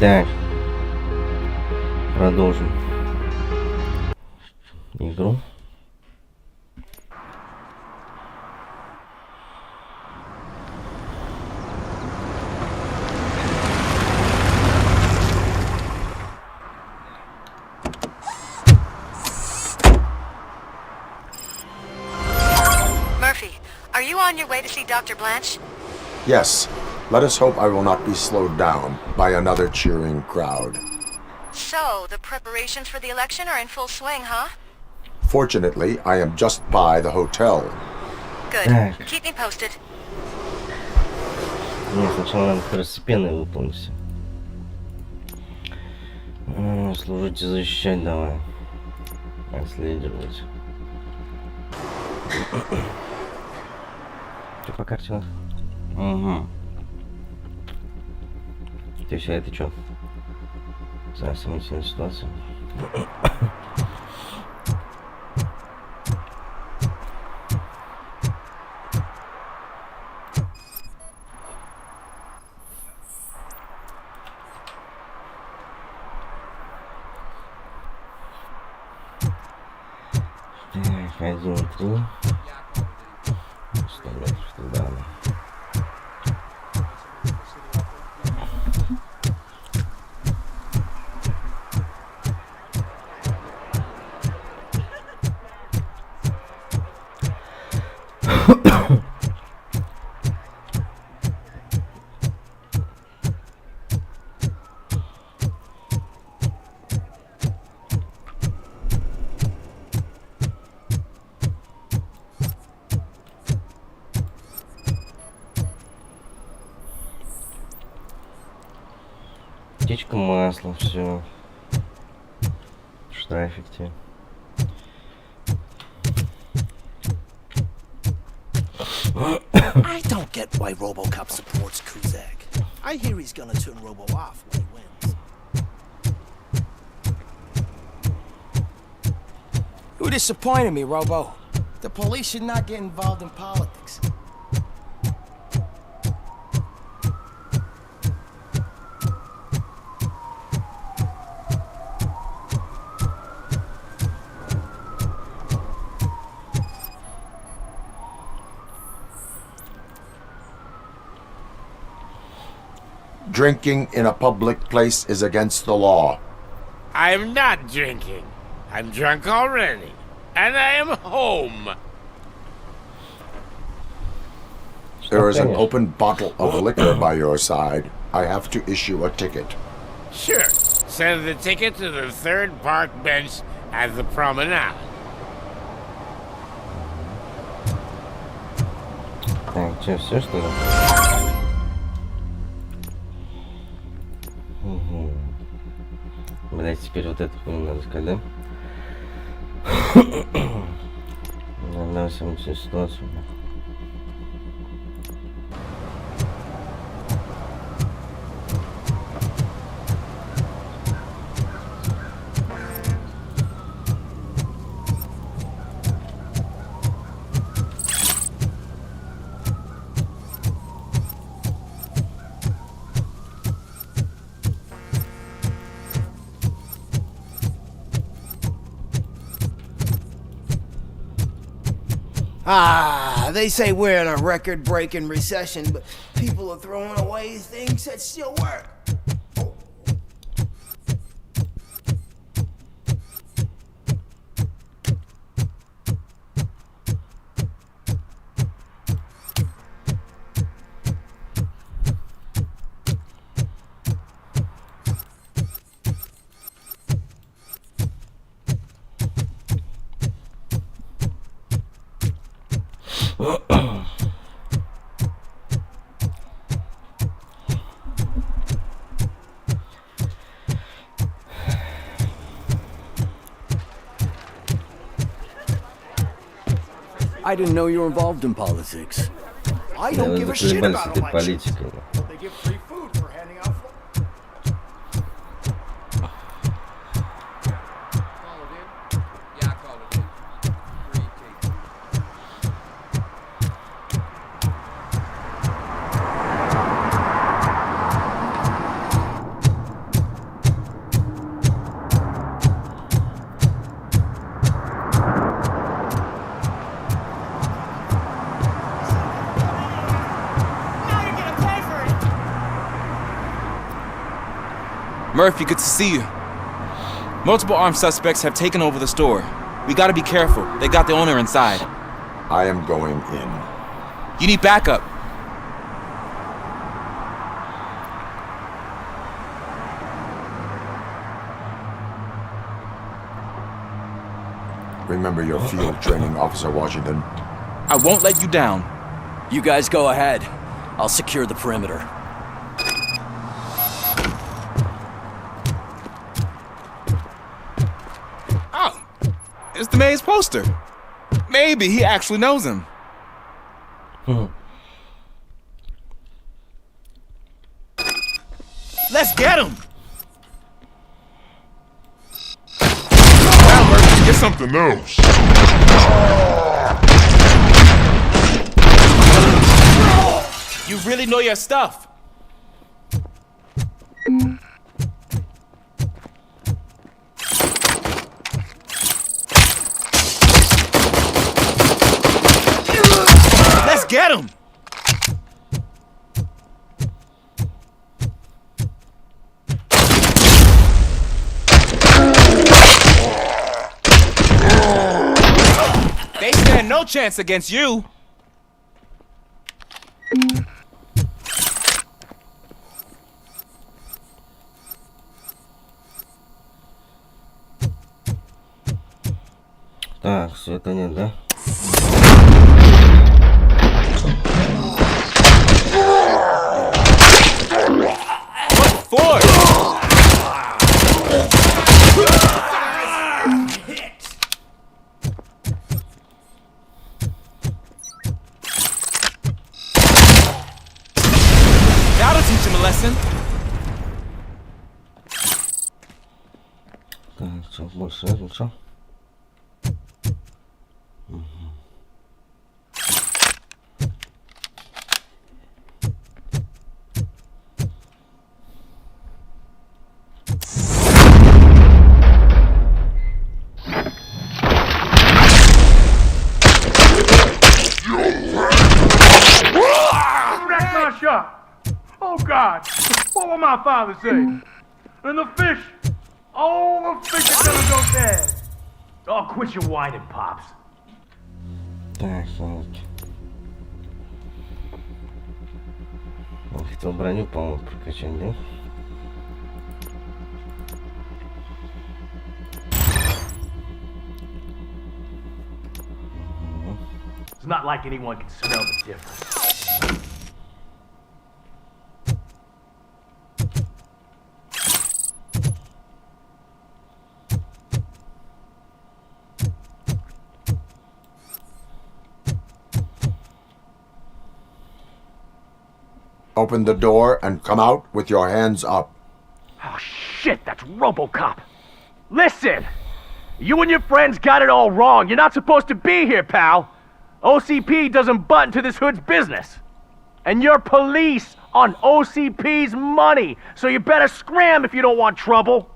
Так. Продолжим игру. Are you on your way to see Dr. Blanche? Yes. Let us hope I will not be slowed down by another cheering crowd. So, the preparations for the election are in full swing, huh? Fortunately, I am just by the hotel. Good. Keep me posted. Нет, сначала надо второстепенные выполнить. Служить и защищать давай. Отслеживать. Что по карте у нас? Угу. То есть, а это что? За сомнительную ситуацию. Так, 1-3. 100 метров туда. Течка масла, все. Штрафик тебе. I don't get why RoboCop supports Kuzak. I hear he's gonna turn Robo off when he wins. You disappointed me, Robo. The police should not get involved in politics. Drinking in a public place is against the law. I'm not drinking. I'm drunk already. And I am home. There is an open bottle of liquor by your side. I have to issue a ticket. Sure. Send the ticket to the third park bench at the promenade. Так, что, все что ли? Угу. Блять, теперь вот это надо сказать, да? Надо саму ситуацию. Ah, they say we're in a record-breaking recession, but people are throwing away things that still work. I didn't know you were involved in politics. I don't give a shit about elections. They give free food for handing out food. Murphy, good to see you. Multiple armed suspects have taken over the store. We gotta be careful. They got the owner inside. I am going in. You need backup. Remember your field training, Officer Washington. I won't let you down. You guys go ahead. I'll secure the perimeter. Oh, it's the mayor's poster. Maybe he actually knows him. Let's get him! Now, Murphy, get something else. You really know your stuff. Let's get him! They stand no chance against you. Так, света нет, да? Forward! That'll teach him a lesson. Так, что больше нет, ничего. Oh God, what will my father say? And the fish, oh, the fish are gonna go bad. Oh, quit your whining, Pops. Так, вот. Он хотел броню, по-моему, прокачать, да? It's not like anyone can smell the difference. Open the door and come out with your hands up. Oh shit, that's RoboCop. Listen, you and your friends got it all wrong. You're not supposed to be here, pal. OCP doesn't butt into this hood's business. And you're police on OCP's money, so you better scram if you don't want trouble.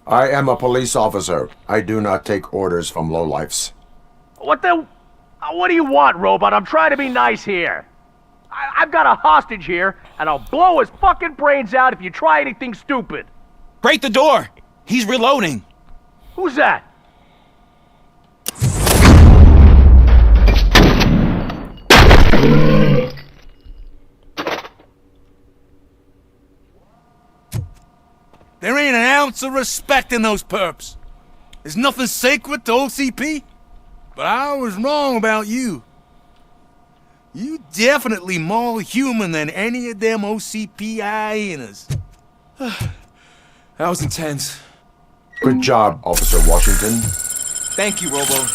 I am a police officer. I do not take orders from lowlifes. What do you want, Robot? I'm trying to be nice here. I've got a hostage here, and I'll blow his fucking brains out if you try anything stupid. Break the door! He's reloading. Who's that? There ain't an ounce of respect in those perps. There's nothing sacred to OCP. But I was wrong about you. You definitely more human than any of them OCP hyenas. That was intense. Good job, Officer Washington. Thank you, Robo.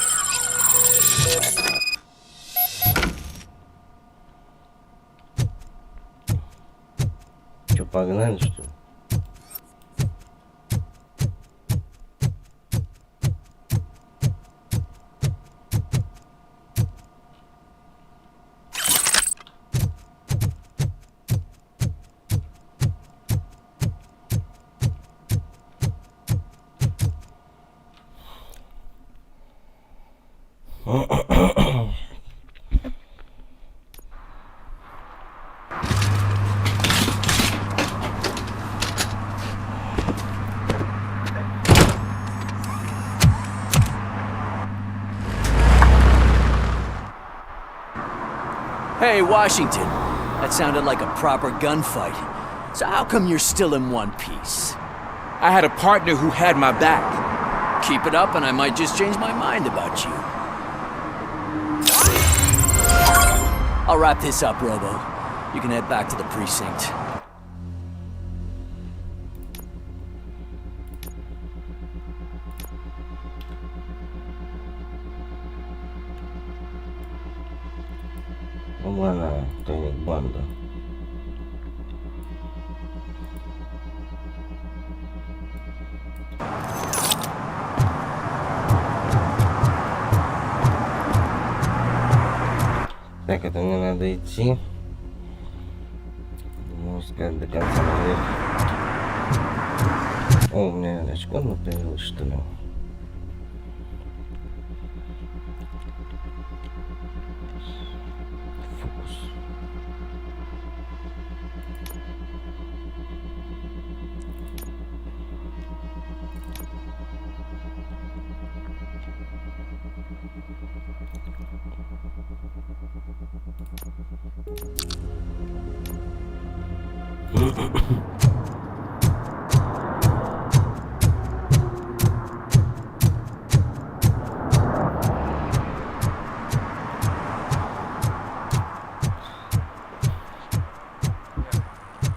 Че, погнали, что ли? Hey, Washington. That sounded like a proper gunfight. So how come you're still in one piece? I had a partner who had my back. Keep it up and I might just change my mind about you. I'll wrap this up, Robo. You can head back to the precinct. Вона, тайник банда. Так, это мне надо идти. Можно сказать, до конца наверх. О, у меня очко появилось, что ли? Фокус.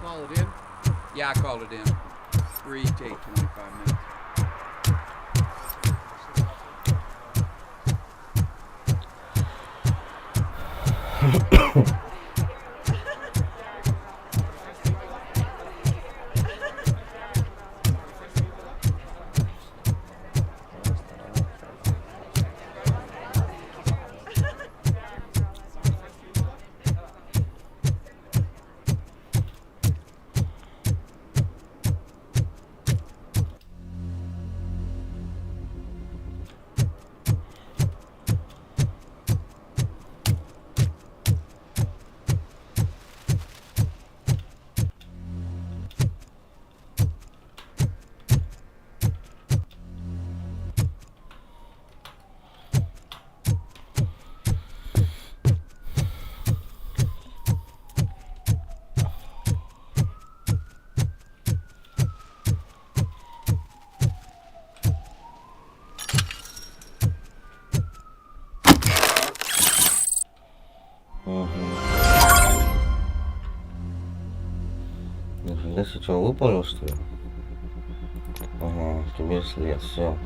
Call it in? Yeah, I called it in. 3 take 25 minutes. Нифига себе, что, выполнил, что ли? Ага, тебе след, все.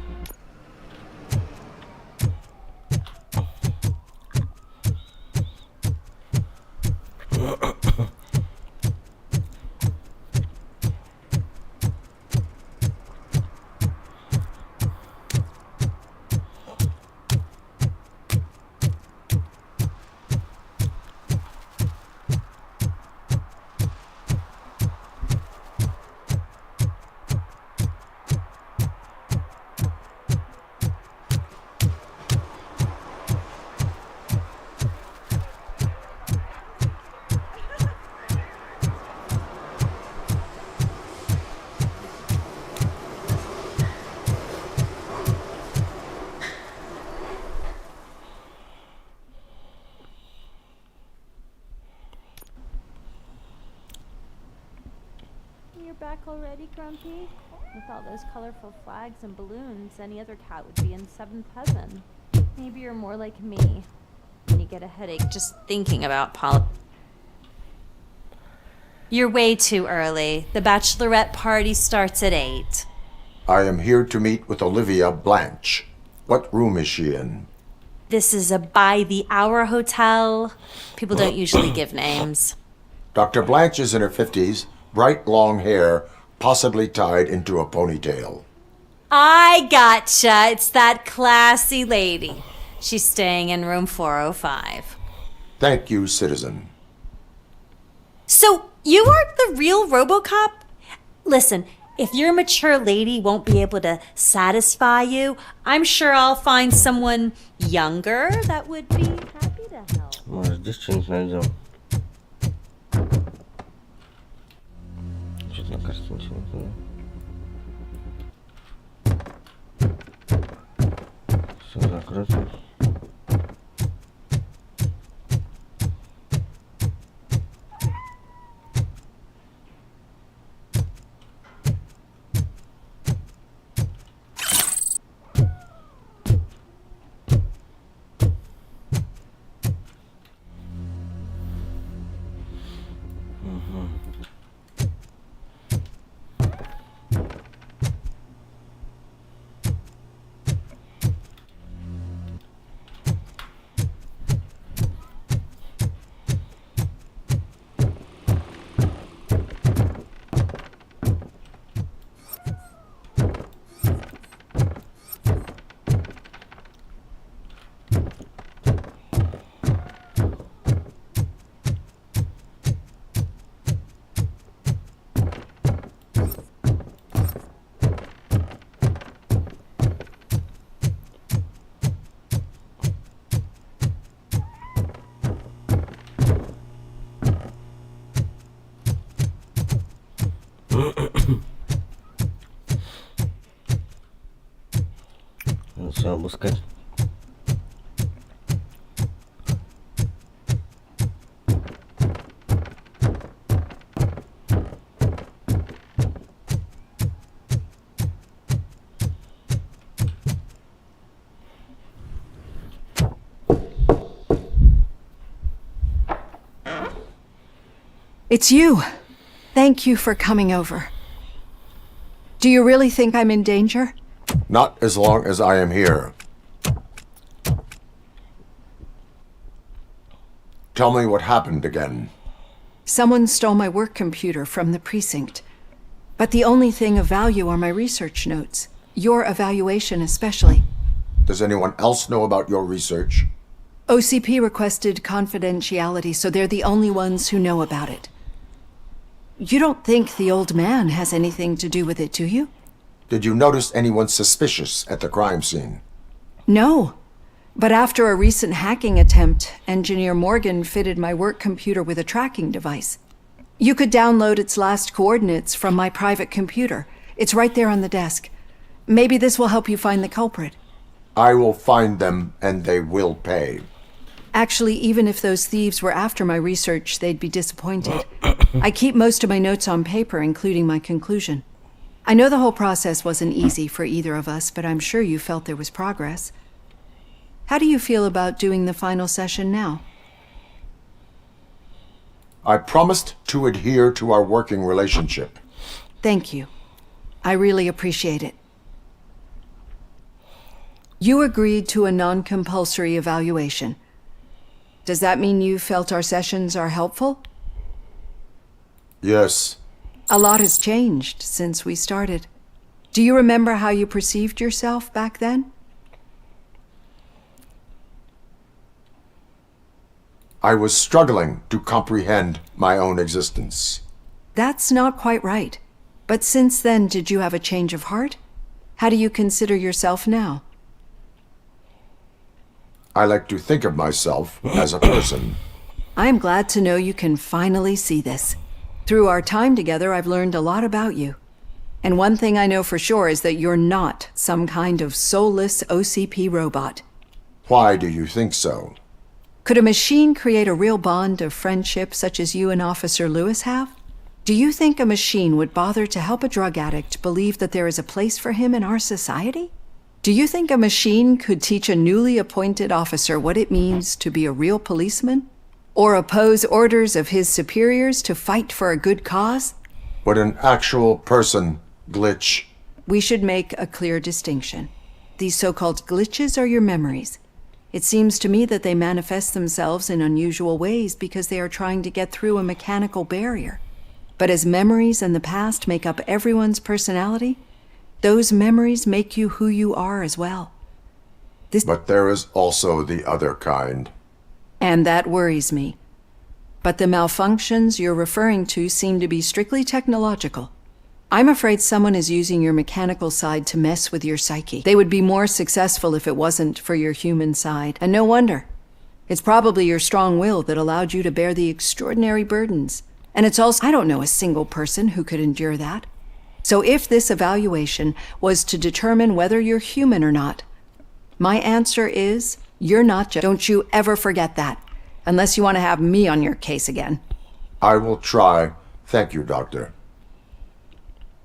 You're back already, Grumpy? With all those colorful flags and balloons, any other cat would be in seventh heaven. Maybe you're more like me. When you get a headache just thinking about You're way too early. The bachelorette party starts at 8. I am here to meet with Olivia Blanche. What room is she in? This is a by-the-hour hotel. People don't usually give names. Dr. Blanche is in her 50s, bright long hair, possibly tied into a ponytail. I gotcha. It's that classy lady. She's staying in room 405. Thank you, citizen. So, you aren't the real RoboCop? Listen, if your mature lady won't be able to satisfy you, I'm sure I'll find someone younger that would be happy to help. Может, здесь что-нибудь найдем. Что-то на карте ничего не понимаю. Все закрыто. Все обыскать. It's you. Thank you for coming over. Do you really think I'm in danger? Not as long as I am here. Tell me what happened again. Someone stole my work computer from the precinct. But the only thing of value are my research notes. Your evaluation especially. Does anyone else know about your research? OCP requested confidentiality, so they're the only ones who know about it. You don't think the old man has anything to do with it, do you? Did you notice anyone suspicious at the crime scene? No. But after a recent hacking attempt, Engineer Morgan fitted my work computer with a tracking device. You could download its last coordinates from my private computer. It's right there on the desk. Maybe this will help you find the culprit. I will find them, and they will pay. Actually, even if those thieves were after my research, they'd be disappointed. I keep most of my notes on paper, including my conclusion. I know the whole process wasn't easy for either of us, but I'm sure you felt there was progress. How do you feel about doing the final session now? I promised to adhere to our working relationship. Thank you. I really appreciate it. You agreed to a non-compulsory evaluation. Does that mean you felt our sessions are helpful? Yes. A lot has changed since we started. Do you remember how you perceived yourself back then? I was struggling to comprehend my own existence. That's not quite right. But since then, did you have a change of heart? How do you consider yourself now? I like to think of myself as a person. I'm glad to know you can finally see this. Through our time together, I've learned a lot about you. And one thing I know for sure is that you're not some kind of soulless OCP robot. Why do you think so? Could a machine create a real bond of friendship such as you and Officer Lewis have? Do you think a machine would bother to help a drug addict believe that there is a place for him in our society? Do you think a machine could teach a newly appointed officer what it means to be a real policeman? Or oppose orders of his superiors to fight for a good cause? Would an actual person glitch? We should make a clear distinction. These so-called glitches are your memories. It seems to me that they manifest themselves in unusual ways because they are trying to get through a mechanical barrier. But as memories in the past make up everyone's personality, those memories make you who you are as well. But there is also the other kind. And that worries me. But the malfunctions you're referring to seem to be strictly technological. I'm afraid someone is using your mechanical side to mess with your psyche. They would be more successful if it wasn't for your human side. And no wonder. It's probably your strong will that allowed you to bear the extraordinary burdens. And it's also, I don't know a single person who could endure that. So if this evaluation was to determine whether you're human or not, my answer is, you're not just. Don't you ever forget that, unless you want to have me on your case again. I will try. Thank you, Doctor.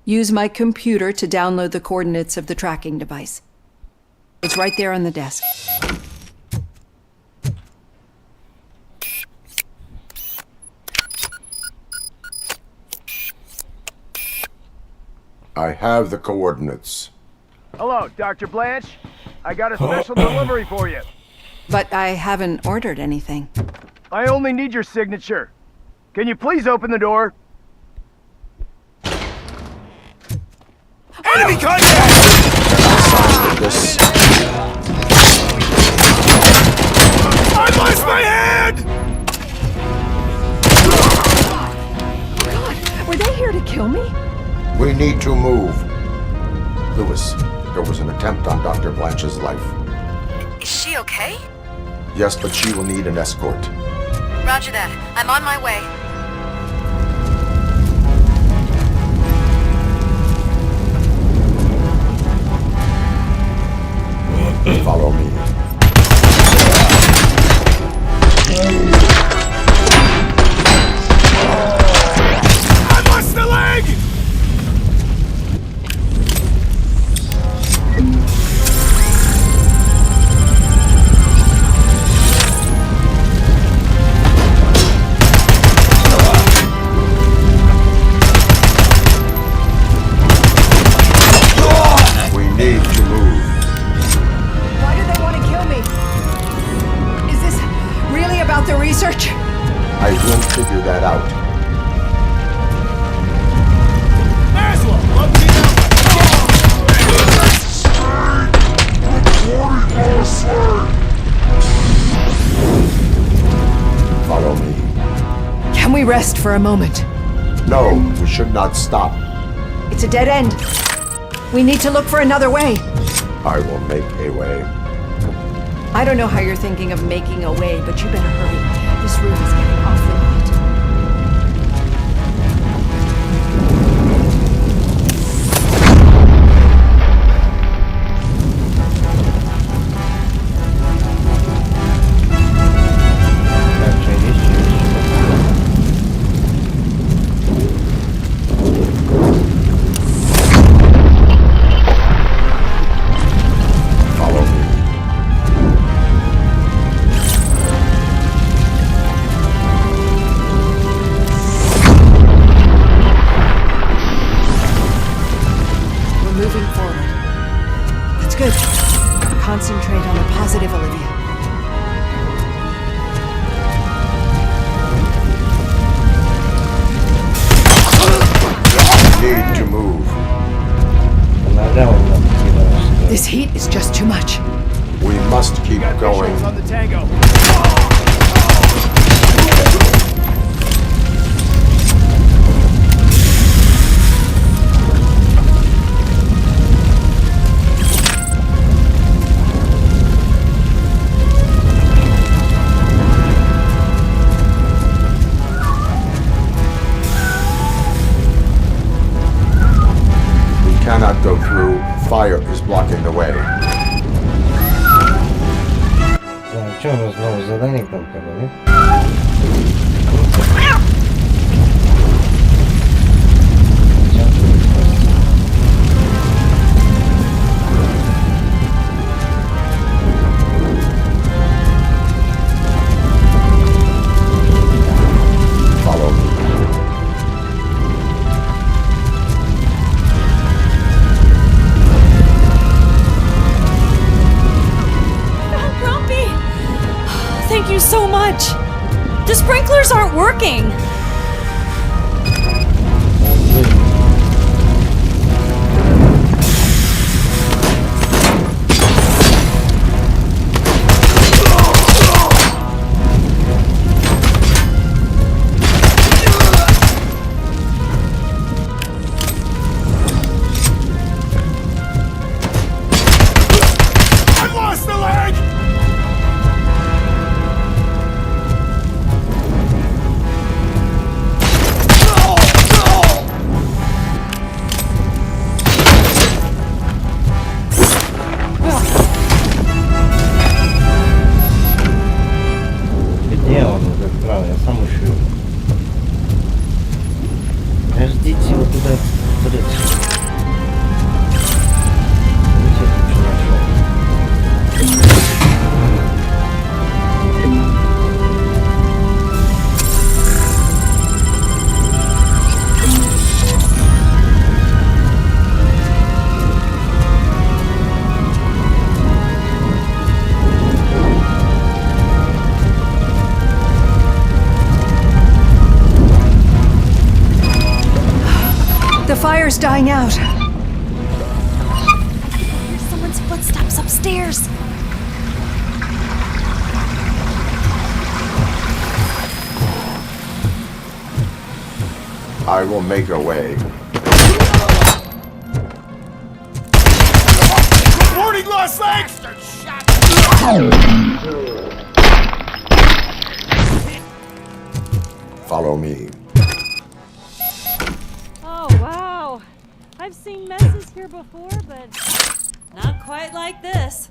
Use my computer to download the coordinates of the tracking device. It's right there on the desk. I have the coordinates. Hello, Dr. Blanche. I got a special delivery for you. But I haven't ordered anything. I only need your signature. Can you please open the door? Enemy contact! This. I lost my hand! God, were they here to kill me? We need to move. Lewis, there was an attempt on Dr. Blanche's life. Is she okay? Yes, but she will need an escort. Roger that. I'm on my way. rest for a moment? No, we should not stop. It's a dead end. We need to look for another way. I will make a way. I don't know how you're thinking of making a way, but you better hurry. This room is getting awfully hot. Concentrate on the positive, Olivia. Need to move. This heat is just too much. We must keep going. On the tango. Cannot go through. Fire is blocking the way. Да, что у нас новое задание там было, Follow me. Thank you so much. The sprinklers aren't working. I've lost the leg! Где он, этот кран? Я сам ищу. Ждите его туда, The fire's dying out. There's someone's footsteps upstairs. I will make a way. Reporting lost leg! Follow me. Oh, wow. I've seen messes here before, but not quite like this.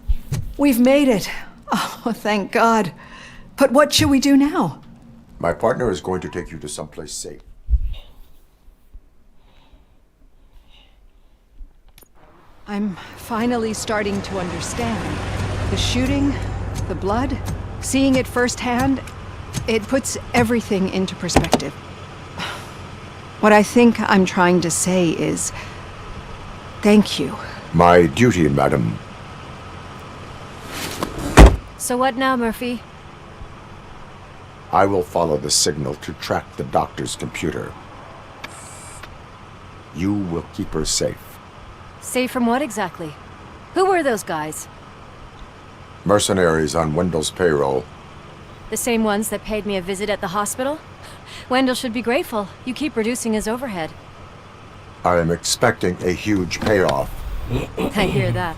We've made it. Oh, thank God. But what should we do now? My partner is going to take you to someplace safe. I'm finally starting to understand. The shooting, the blood, seeing it firsthand, it puts everything into perspective. What I think I'm trying to say is, thank you. My duty, madam. So what now, Murphy? I will follow the signal to track the doctor's computer. You will keep her safe. Safe from what exactly? Who were those guys? Mercenaries on Wendell's payroll. The same ones that paid me a visit at the hospital? Wendell should be grateful. You keep reducing his overhead. I am expecting a huge payoff. I hear that.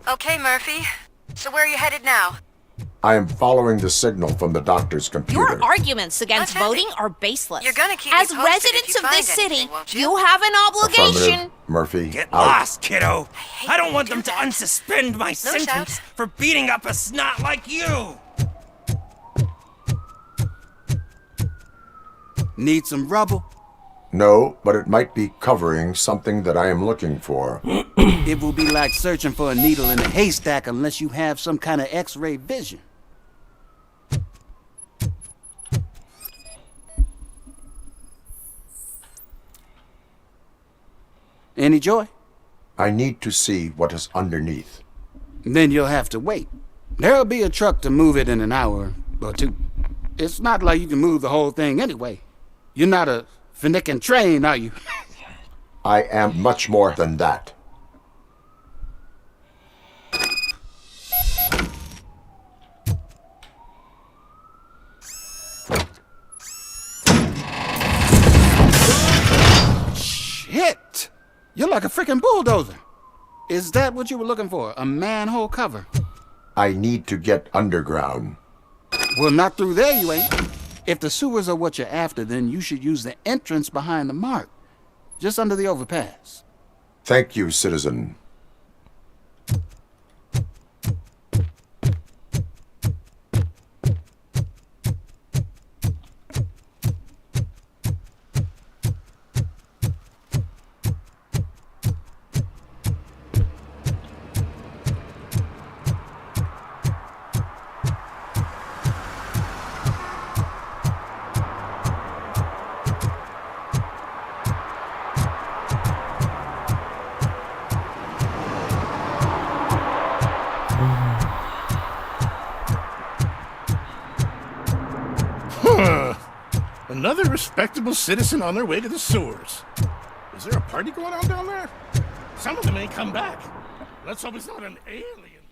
Okay, Murphy. So where are you headed now? I am following the signal from the doctor's computer. Your arguments against That's voting are baseless. You're gonna keep As me posted residents if you of this find anything, city, won't you have an obligation. Affirmative. Murphy, Get out. lost, kiddo. hate I don't when want you them do to that. unsuspend my sentence shout. for beating up a snot like you. Need some rubble? No, but it might be covering something that I am looking for. It will be like searching for a needle in a haystack unless you have some kind of X-ray vision. Any joy? I need to see what is underneath. Then you'll have to wait. There'll be a truck to move it in an hour or two. It's not like you can move the whole thing anyway. You're not a Finnegan train, are you? I am much more than that. Shit! You're like a freaking bulldozer. Is that what you were looking for? A manhole cover? I need to get underground. Well, not through there, you ain't. If the sewers are what you're after, then you should use the entrance behind the mark. Just under the overpass. Thank you, citizen. Another respectable citizen on their way to the sewers. Is there a party going on down there? Some of them ain't come back. Let's hope it's not an alien.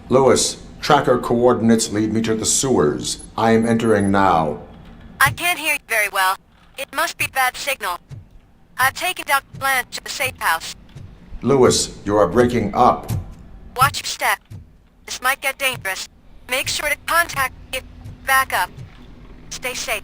Lewis, tracker coordinates lead me to the sewers. I am entering now. I can't hear you very well. It must be bad signal. I've taken Dr. Blanche to the safe house. Lewis, you are breaking up. Watch your step. This might get dangerous. Make sure to contact if back up. Stay safe.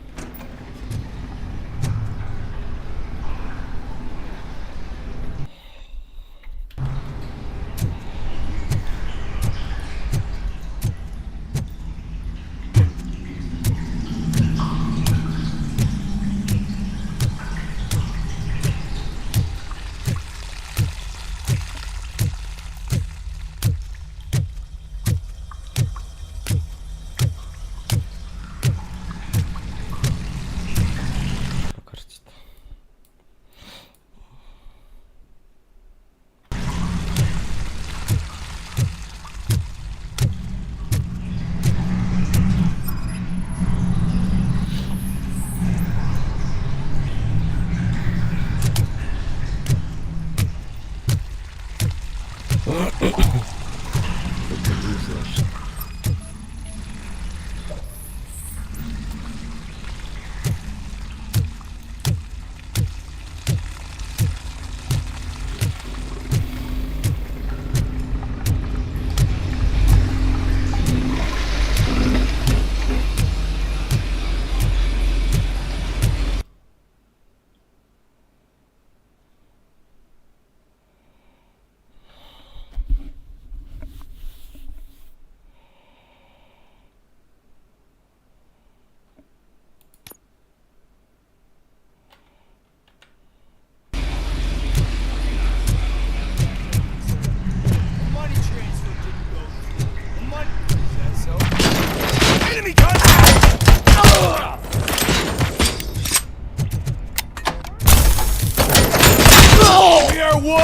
one!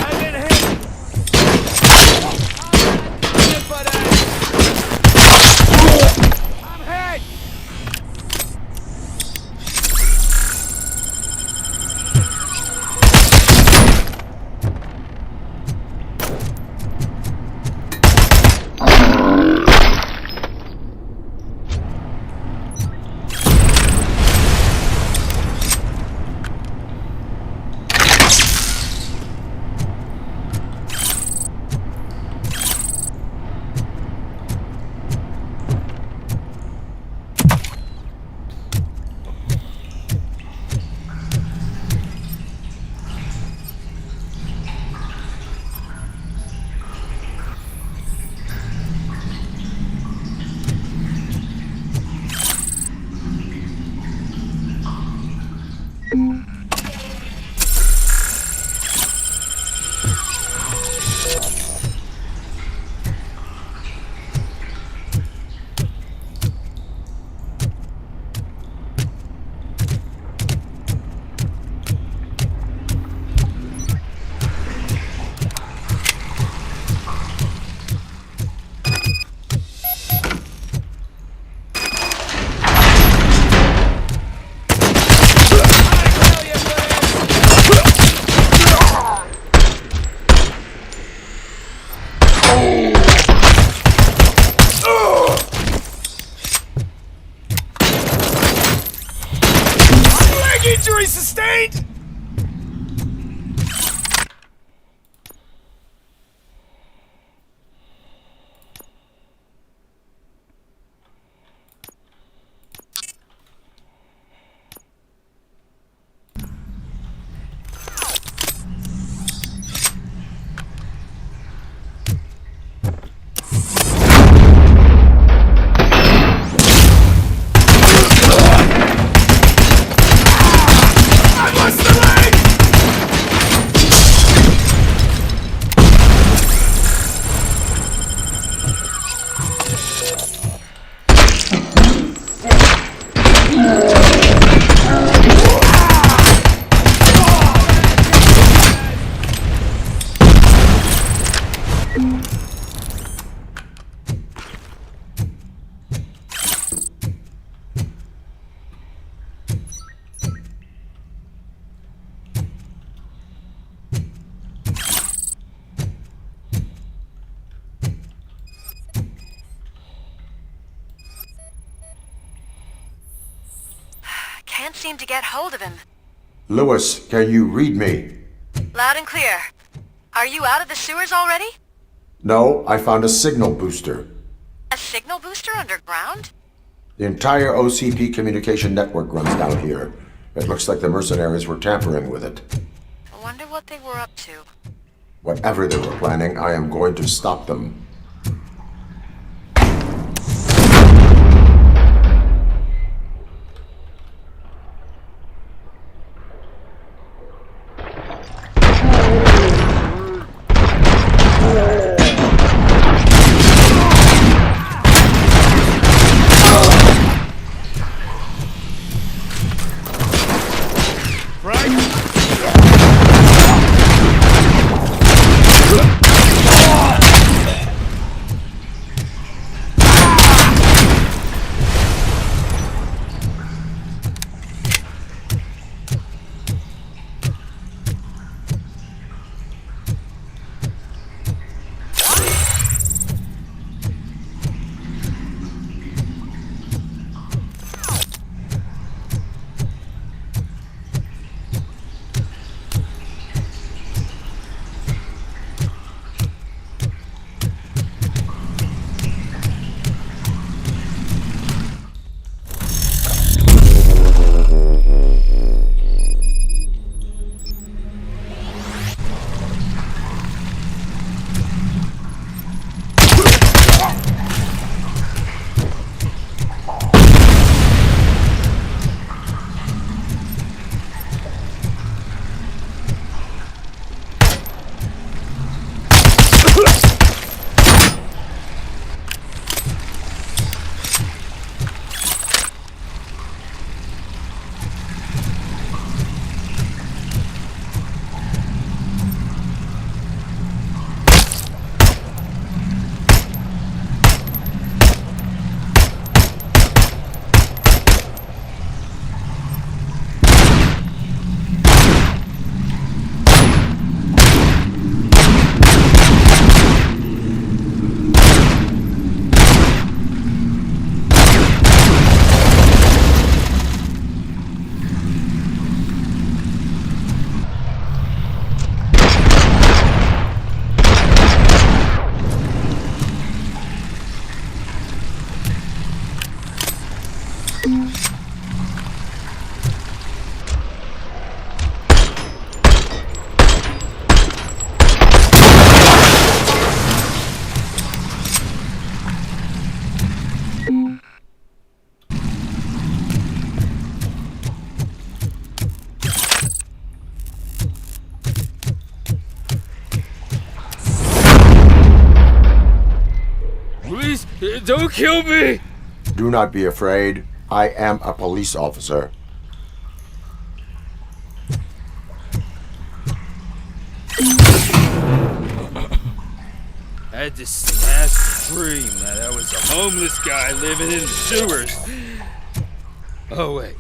I've been hit! I'm hit! Injury sustained! Can't seem to get hold of him. Lewis, can you read me? Loud and clear. Are you out of the sewers already? No, I found a signal booster. A signal booster underground? The entire OCP communication network runs down here. It looks like the mercenaries were tampering with it. I wonder what they were up to. Whatever they were planning, I am going to stop them. Please, don't kill me! Do not be afraid. I am a police officer. I had this last dream that I was a homeless guy living in the sewers. Oh, wait.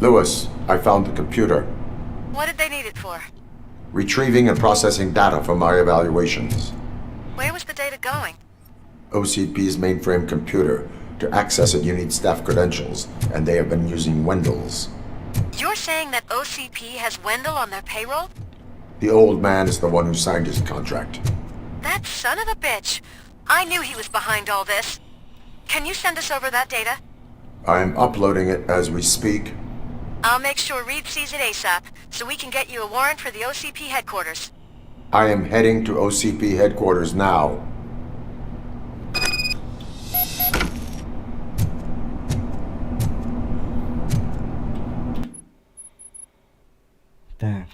Lewis, I found the computer. What did they need it for? Retrieving and processing data from my evaluations. Where was the data going? OCP's mainframe computer. To access it, you need staff credentials, and they have been using Wendell's. You're saying that OCP has Wendell on their payroll? The old man is the one who signed his contract. That son of a bitch. I knew he was behind all this. Can you send us over that data? I am uploading it as we speak. I'll make sure Reed sees it ASAP, so we can get you a warrant for the OCP headquarters. I am heading to OCP headquarters now. Так.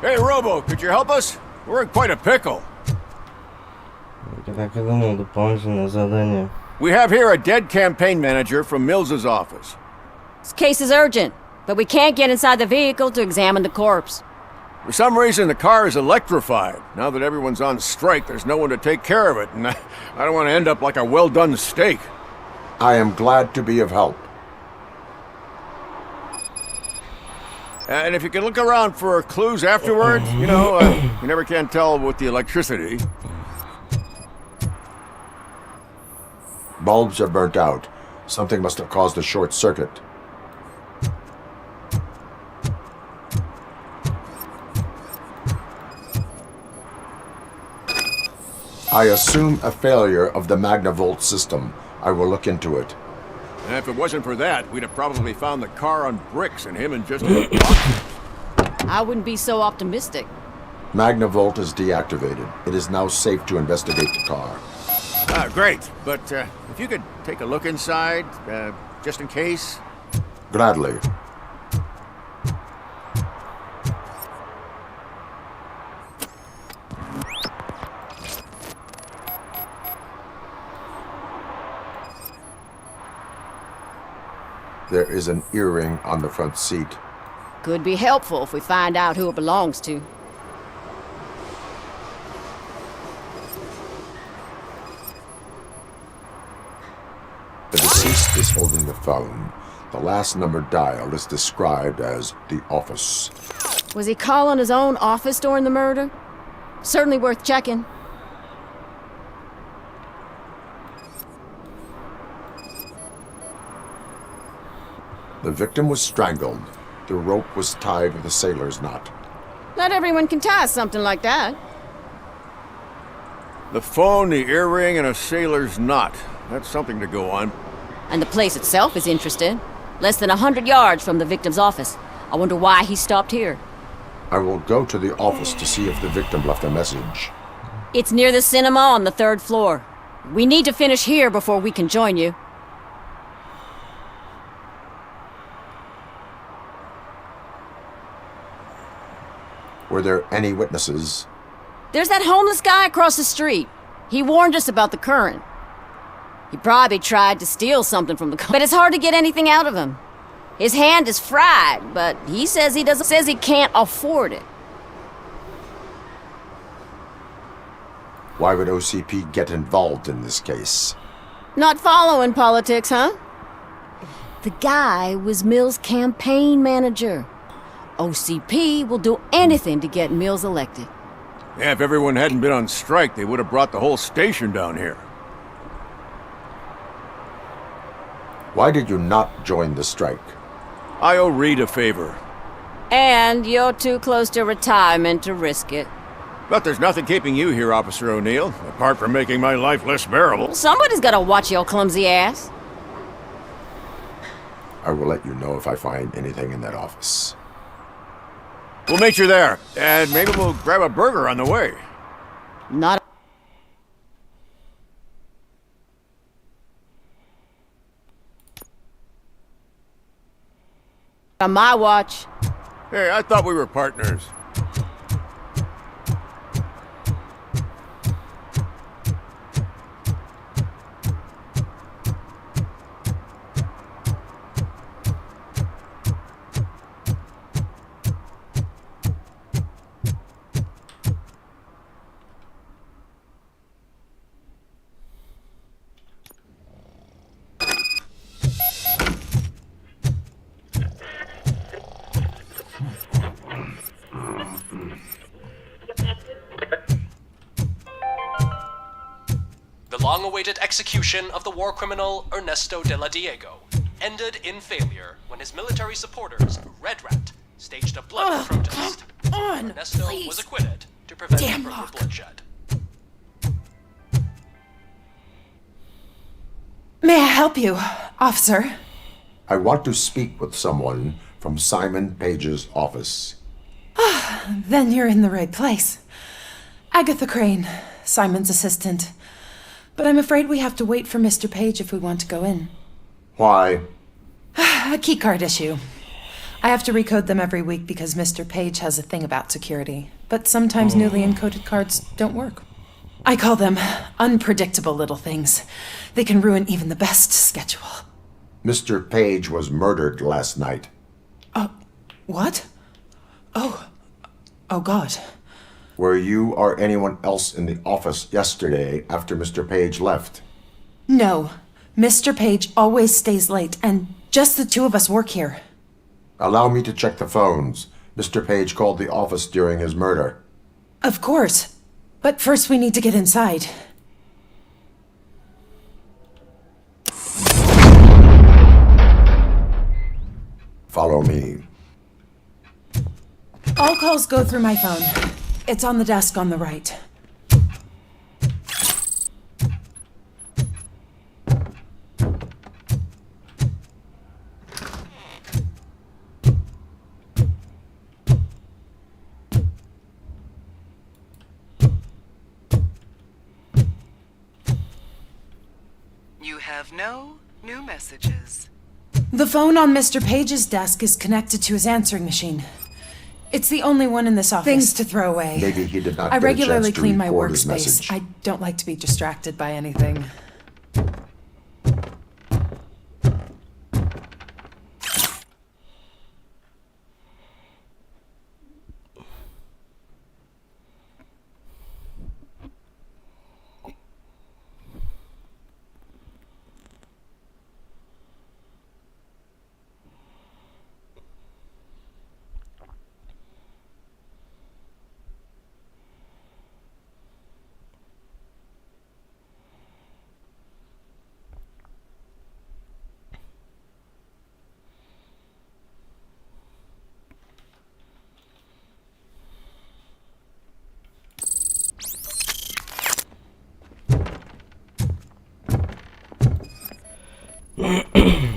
Hey, Robo, could you help us? We're in quite a pickle. Так и думал, дополнительное задание. We have here a dead campaign manager from Mills's office. This case is urgent, but we can't get inside the vehicle to examine the corpse. For some reason, the car is electrified. Now that everyone's on strike, there's no one to take care of it, and I don't want to end up like a well-done steak. I am glad to be of help. And if you could look around for clues afterward, you know, you never can tell with the electricity. Bulbs are burnt out. Something must have caused a short circuit. I assume a failure of the Magnavolt system. I will look into it. And if it wasn't for that, we'd have probably found the car on bricks and him in just a box. I wouldn't be so optimistic. Magnavolt is deactivated. It is now safe to investigate the car. Ah, great. But if you could take a look inside, just in case. Gladly. There is an earring on the front seat. Could be helpful if we find out who it belongs to. The deceased is holding the phone. The last number dialed is described as the office. Was he calling his own office during the murder? Certainly worth checking. The victim was strangled. The rope was tied with a sailor's knot. Not everyone can tie something like that. The phone, the earring, and a sailor's knot. That's something to go on. And the place itself is interesting. Less than 100 yards from the victim's office. I wonder why he stopped here. I will go to the office to see if the victim left a message. It's near the cinema on the 3rd floor. We need to finish here before we can join you. Were there any witnesses? There's that homeless guy across the street. He warned us about the current. He probably tried to steal something from the car, but it's hard to get anything out of him. His hand is fried, but he says he can't afford it. Why would OCP get involved in this case? Not following politics, huh? The guy was Mills' campaign manager. OCP will do anything to get Mills elected. Yeah, if everyone hadn't been on strike, they would have brought the whole station down here. Why did you not join the strike? I owe Reed a favor. And you're too close to retirement to risk it. But there's nothing keeping you here, Officer O'Neill, apart from making my life less bearable. Somebody's gotta watch your clumsy ass. I will let you know if I find anything in that office. We'll meet you there, and maybe we'll grab a burger on the way. Not on my watch. Hey, I thought we were partners. The long-awaited execution of the war criminal Ernesto de la Diego ended in failure when his military supporters, Red Rat, staged a bloody protest. Ernesto was acquitted to prevent further bloodshed. May I help you, officer? I want to speak with someone from Simon Page's office. Then you're in the right place. Agatha Crane, Simon's assistant. But I'm afraid we have to wait for Mr. Page if we want to go in. Why? A keycard issue. I have to recode them every week because Mr. Page has a thing about security. But sometimes newly encoded cards don't work. I call them unpredictable little things. They can ruin even the best schedule. Mr. Page was murdered last night. What? Oh God. Were you or anyone else in the office yesterday after Mr. Page left? No. Mr. Page always stays late, and just the two of us work here. Allow me to check the phones. Mr. Page called the office during his murder. Of course. But first we need to get inside. Follow me. All calls go through my phone. It's on the desk on the right. You have no new messages. The phone on Mr. Page's desk is connected to his answering machine. It's the only one in this office. Things to throw away. Maybe he did not I get a regularly chance to clean my record his workspace. message. I don't like to be distracted by anything.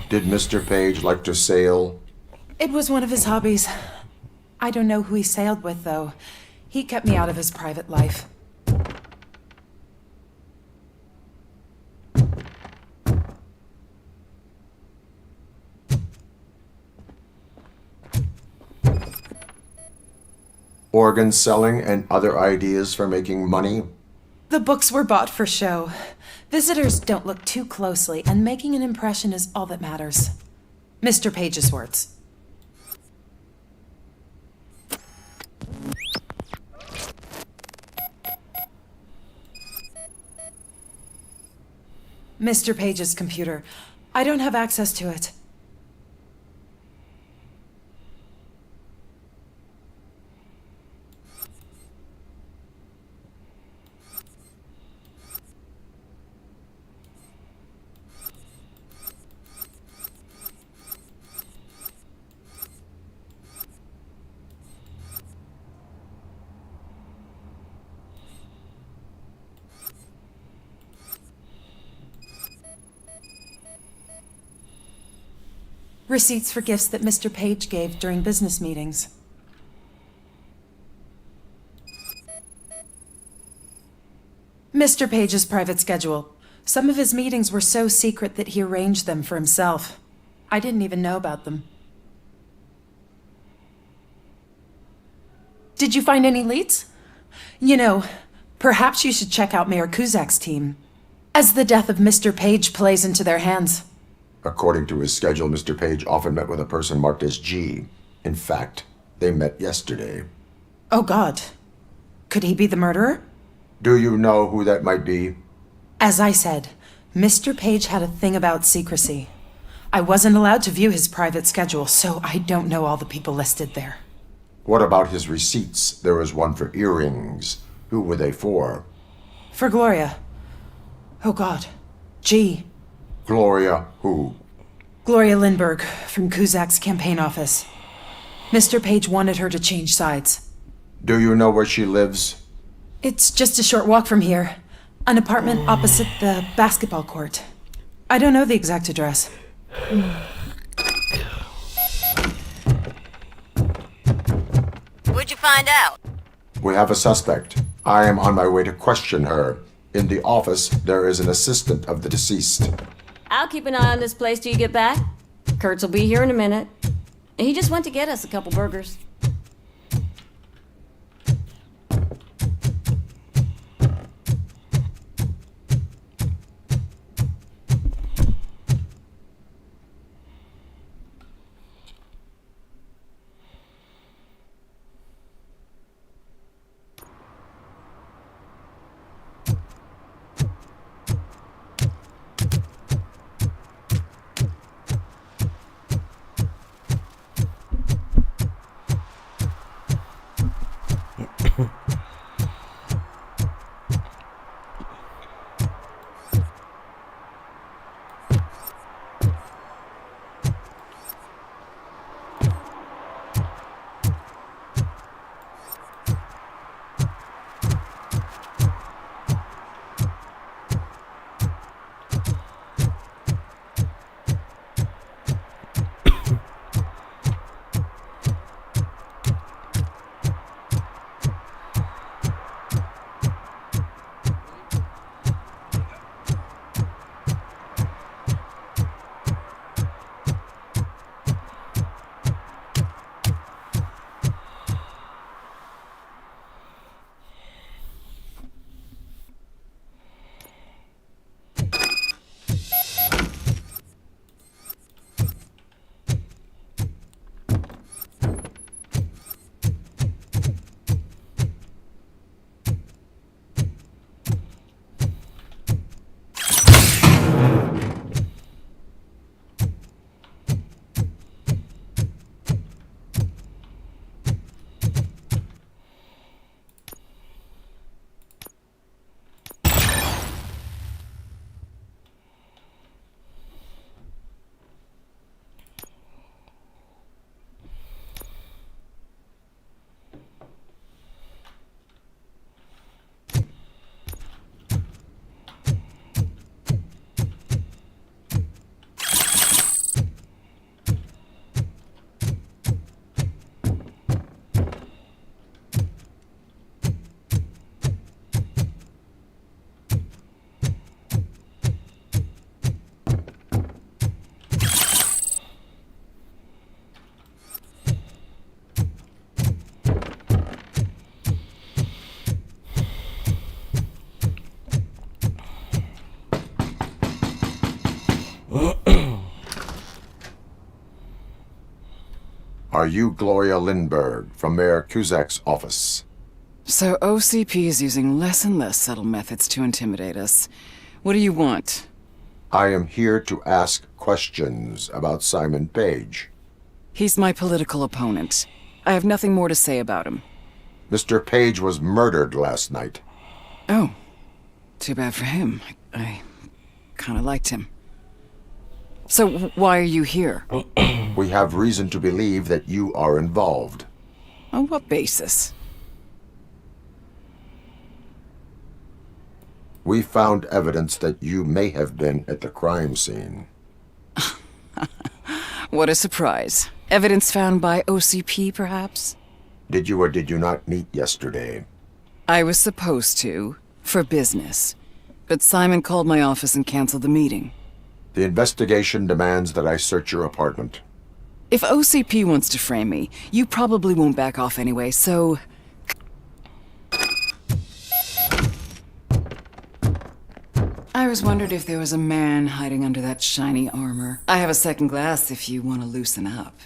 Did Mr. Page like to sail? It was one of his hobbies. I don't know who he sailed with, though. He kept me out of his private life. Organ selling and other ideas for making money? The books were bought for show. Visitors don't look too closely, and making an impression is all that matters. Mr. Page's words. Mr. Page's computer. I don't have access to it. Receipts for gifts that Mr. Page gave during business meetings. Mr. Page's private schedule. Some of his meetings were so secret that he arranged them for himself. I didn't even know about them. Did you find any leads? You know, perhaps you should check out Mayor Kuzak's team, as the death of Mr. Page plays into their hands. According to his schedule, Mr. Page often met with a person marked as G. In fact, they met yesterday. Oh, God. Could he be the murderer? Do you know who that might be? As I said, Mr. Page had a thing about secrecy. I wasn't allowed to view his private schedule, so I don't know all the people listed there. What about his receipts? There was one for earrings. Who were they for? For Gloria. Oh, God. G. Gloria who? Gloria Lindbergh, from Kuzak's campaign office. Mr. Page wanted her to change sides. Do you know where she lives? It's just a short walk from here. An apartment opposite the basketball court. I don't know the exact address. What'd you find out? We have a suspect. I am on my way to question her. In the office, there is an assistant of the deceased. I'll keep an eye on this place till you get back. Kurtz will be here in a minute. He just went to get us a couple burgers. Are you Gloria Lindbergh from Mayor Kuzak's office? So OCP is using less and less subtle methods to intimidate us. What do you want? I am here to ask questions about Simon Page. He's my political opponent. I have nothing more to say about him. Mr. Page was murdered last night. Oh, too bad for him. I kind of liked him. So why are you here? We have reason to believe that you are involved. On what basis? We found evidence that you may have been at the crime scene. What a surprise. Evidence found by OCP, perhaps? Did you or did you not meet yesterday? I was supposed to, for business. But Simon called my office and canceled the meeting. The investigation demands that I search your apartment. If OCP wants to frame me, you probably won't back off anyway, so... I was wondered if there was a man hiding under that shiny armor. I have a second glass if you want to loosen up.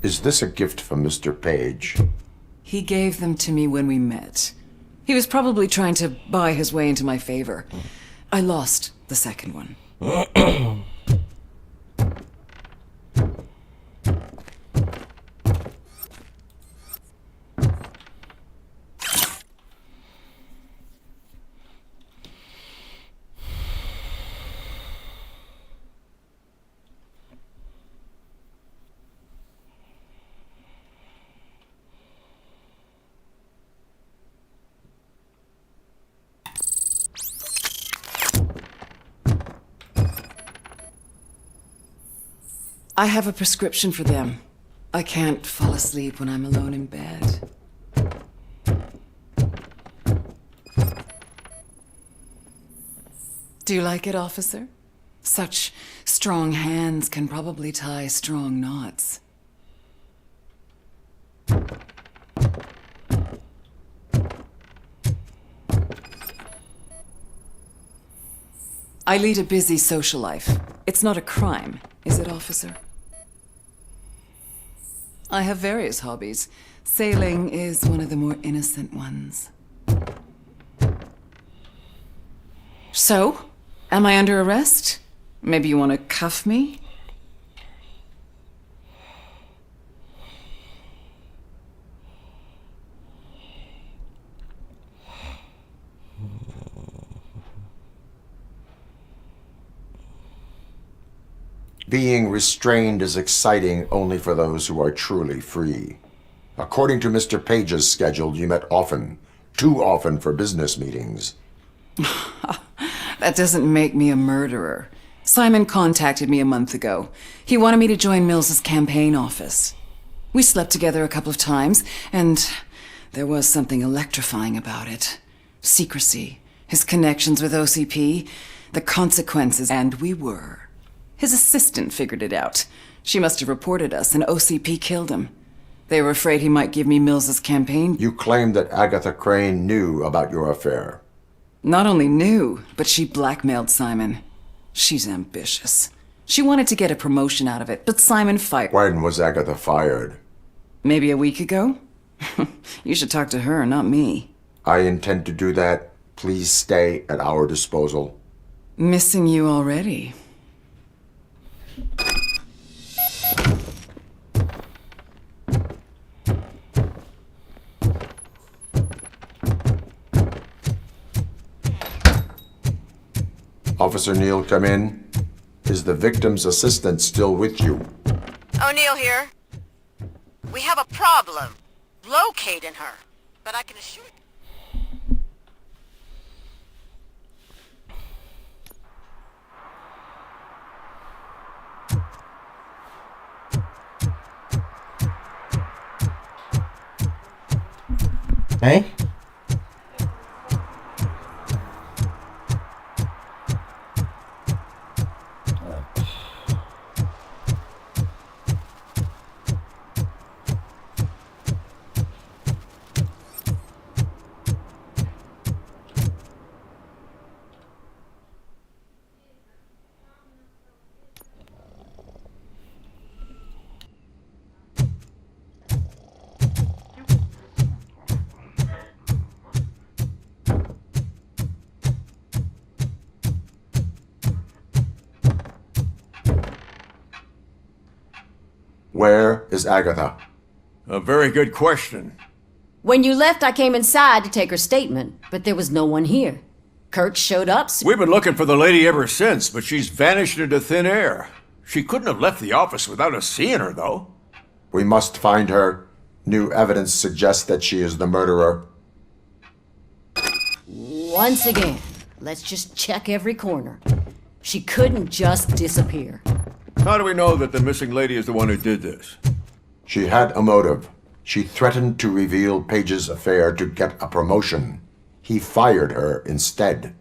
Is this a gift from Mr. Page? He gave them to me when we met. He was probably trying to buy his way into my favor. I lost the second one. I have a prescription for them. I can't fall asleep when I'm alone in bed. Do you like it, officer? Such strong hands can probably tie strong knots. I lead a busy social life. It's not a crime, is it, officer? I have various hobbies. Sailing is one of the more innocent ones. So, am I under arrest? Maybe you want to cuff me? Being restrained is exciting only for those who are truly free. According to Mr. Page's schedule, you met often. Too often for business meetings. That doesn't make me a murderer. Simon contacted me a month ago. He wanted me to join Mills's campaign office. We slept together a couple of times, and there was something electrifying about it. Secrecy, his connections with OCP, the consequences, and we were. His assistant figured it out. She must have reported us, and OCP killed him. They were afraid he might give me Mills's campaign. You claim that Agatha Crane knew about your affair. Not only knew, but she blackmailed Simon. She's ambitious. She wanted to get a promotion out of it, but Simon fired. When was Agatha fired? Maybe a week ago? You should talk to her, not me. I intend to do that. Please stay at our disposal. Missing you already. Officer Neal, come in. Is the victim's assistant still with you? O'Neill here. We have a problem locating her, but I can assure you. Hey? Where is Agatha? A very good question. When you left, I came inside to take her statement, but there was no one here. Kurt showed up. We've been looking for the lady ever since, but she's vanished into thin air. She couldn't have left the office without us seeing her, though. We must find her. New evidence suggests that she is the murderer. Once again, let's just check every corner. She couldn't just disappear. How do we know that the missing lady is the one who did this? She had a motive. She threatened to reveal Page's affair to get a promotion. He fired her instead.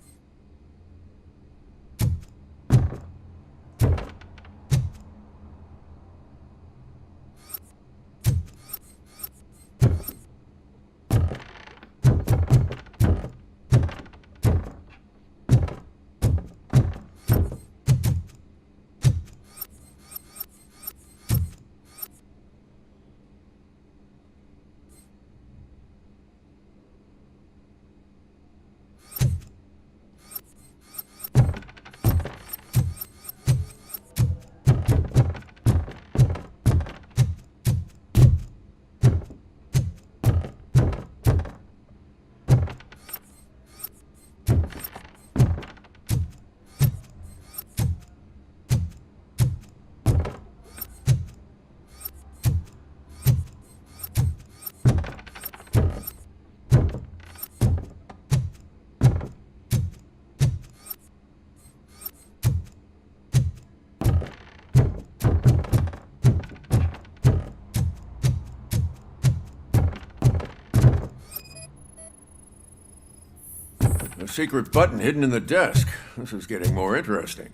A secret button hidden in the desk. This is getting more interesting.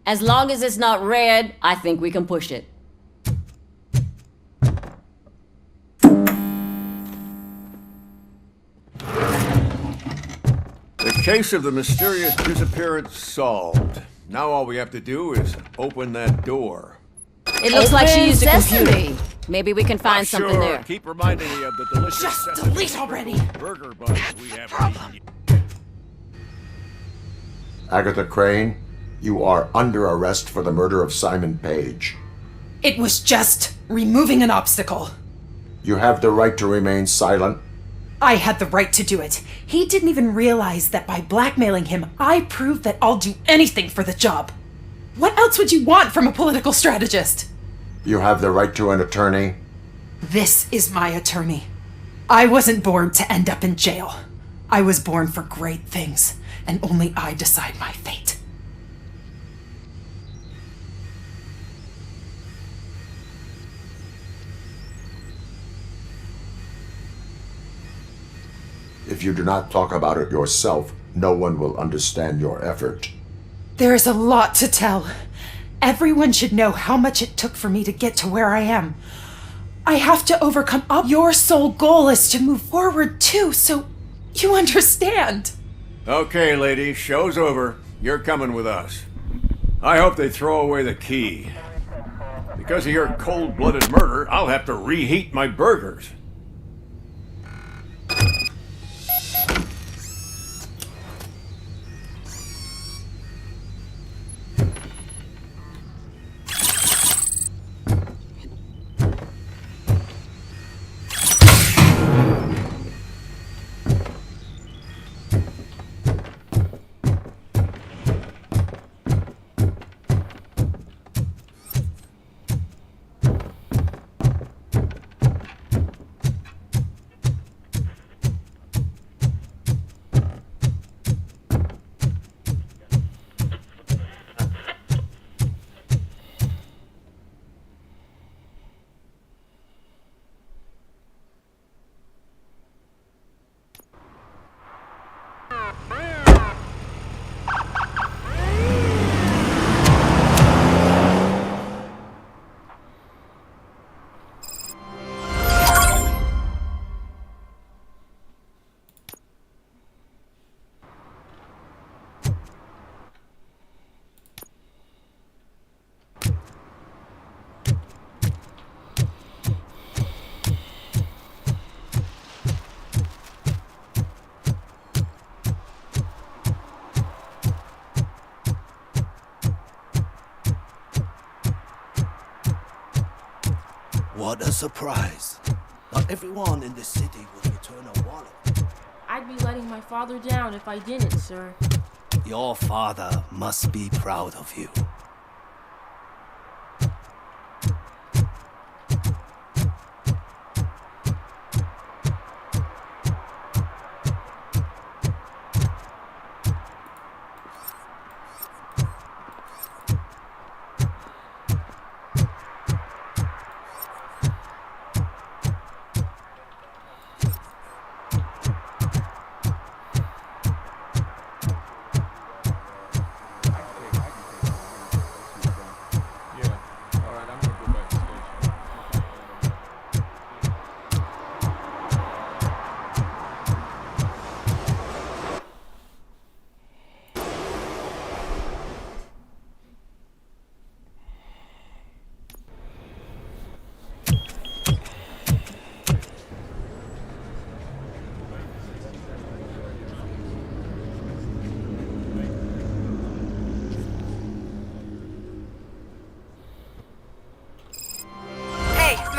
As long as it's not red, I think we can push it. The case of the mysterious disappearance solved. Now all we have to do is open that door. It looks like she used a Sesame. computer. Maybe we can find something Sure, there. keep reminding me of the delicious Just sesame delete already. burger buns we haven't eaten. Agatha Crane, you are under arrest for the murder of Simon Page. It was just removing an obstacle. You have the right to remain silent. I had the right to do it. He didn't even realize that by blackmailing him, I proved that I'll do anything for the job. What else would you want from a political strategist? You have the right to an attorney. This is my attorney. I wasn't born to end up in jail. I was born for great things, and only I decide my fate. If you do not talk about it yourself, no one will understand your effort. There is a lot to tell. Everyone should know how much it took for me to get to where I am. I have to overcome your sole goal is to move forward too, so you understand. Okay, lady, show's over. You're coming with us. I hope they throw away the key. Because of your cold-blooded murder, I'll have to reheat my burgers. What a surprise. Not everyone in this city will return a wallet. I'd be letting my father down if I didn't, sir. Your father must be proud of you.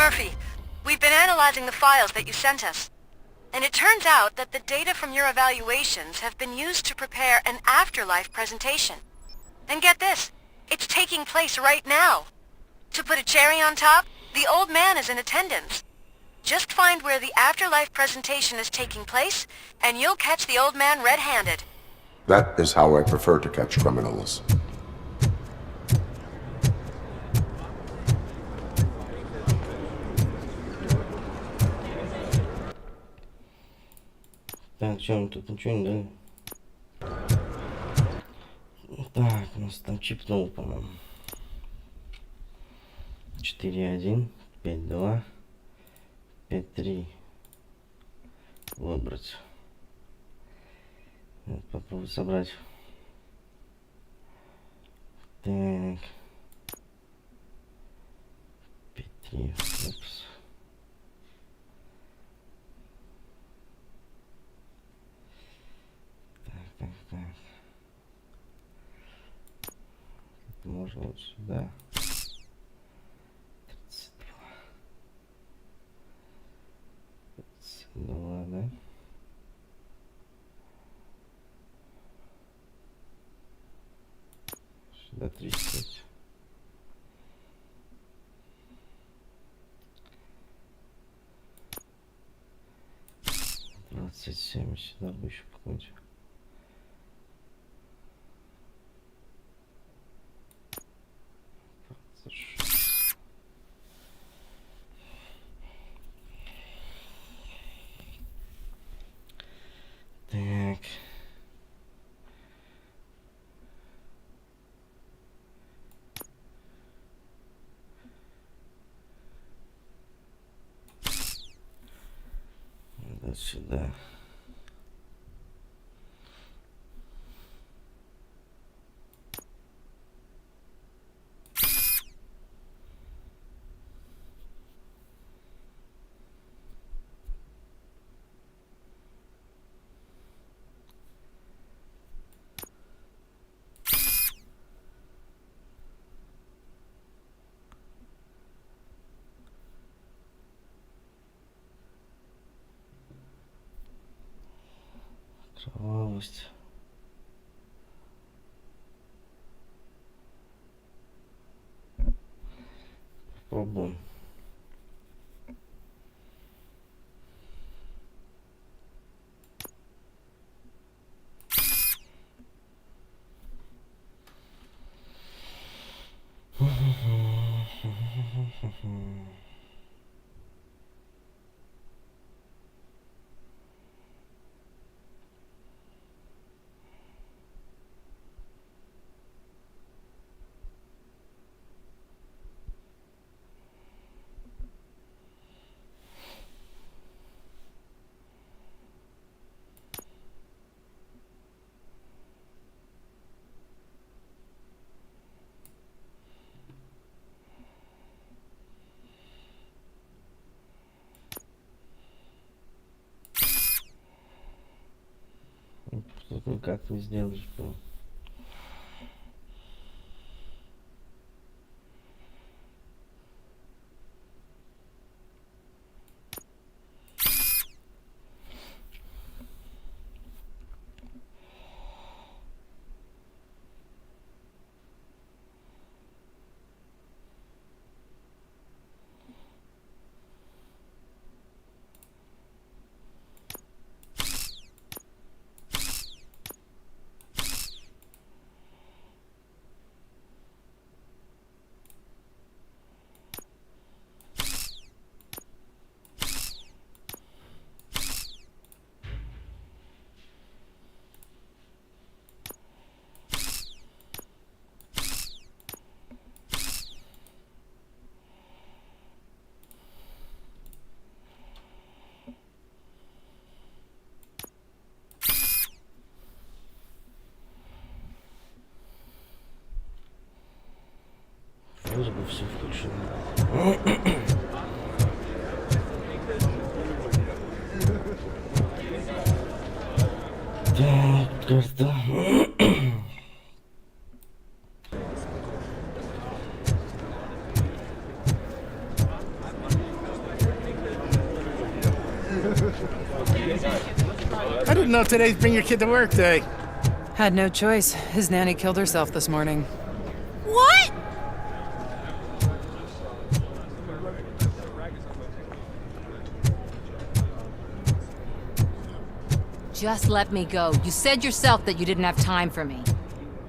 Murphy, we've been analyzing the files that you sent us. And it turns out that the data from your evaluations have been used to prepare an afterlife presentation. And get this, it's taking place right now. To put a cherry on top, the old man is in attendance. Just find where the afterlife presentation is taking place, and you'll catch the old man red-handed. That is how I prefer to catch criminals. Так, что мы тут ничего не дали? Так, у нас там чипнул, по-моему. 4.1, 5.2, 5.3. Выбрать. Попробовать собрать. Так. 5.3. Упс. Так. Можно вот сюда. 32, да? Сюда 30. Семь, сюда бы еще какой-нибудь. Так. Вот сюда. Кровавость. Попробуем. Тут никак не сделаешь, бро. Вроде бы все включено. Так, карта. I didn't know today's Bring Your Kid to Work Day. Had no choice. His nanny killed herself this morning. What? Just let me go. You said yourself that you didn't have time for me.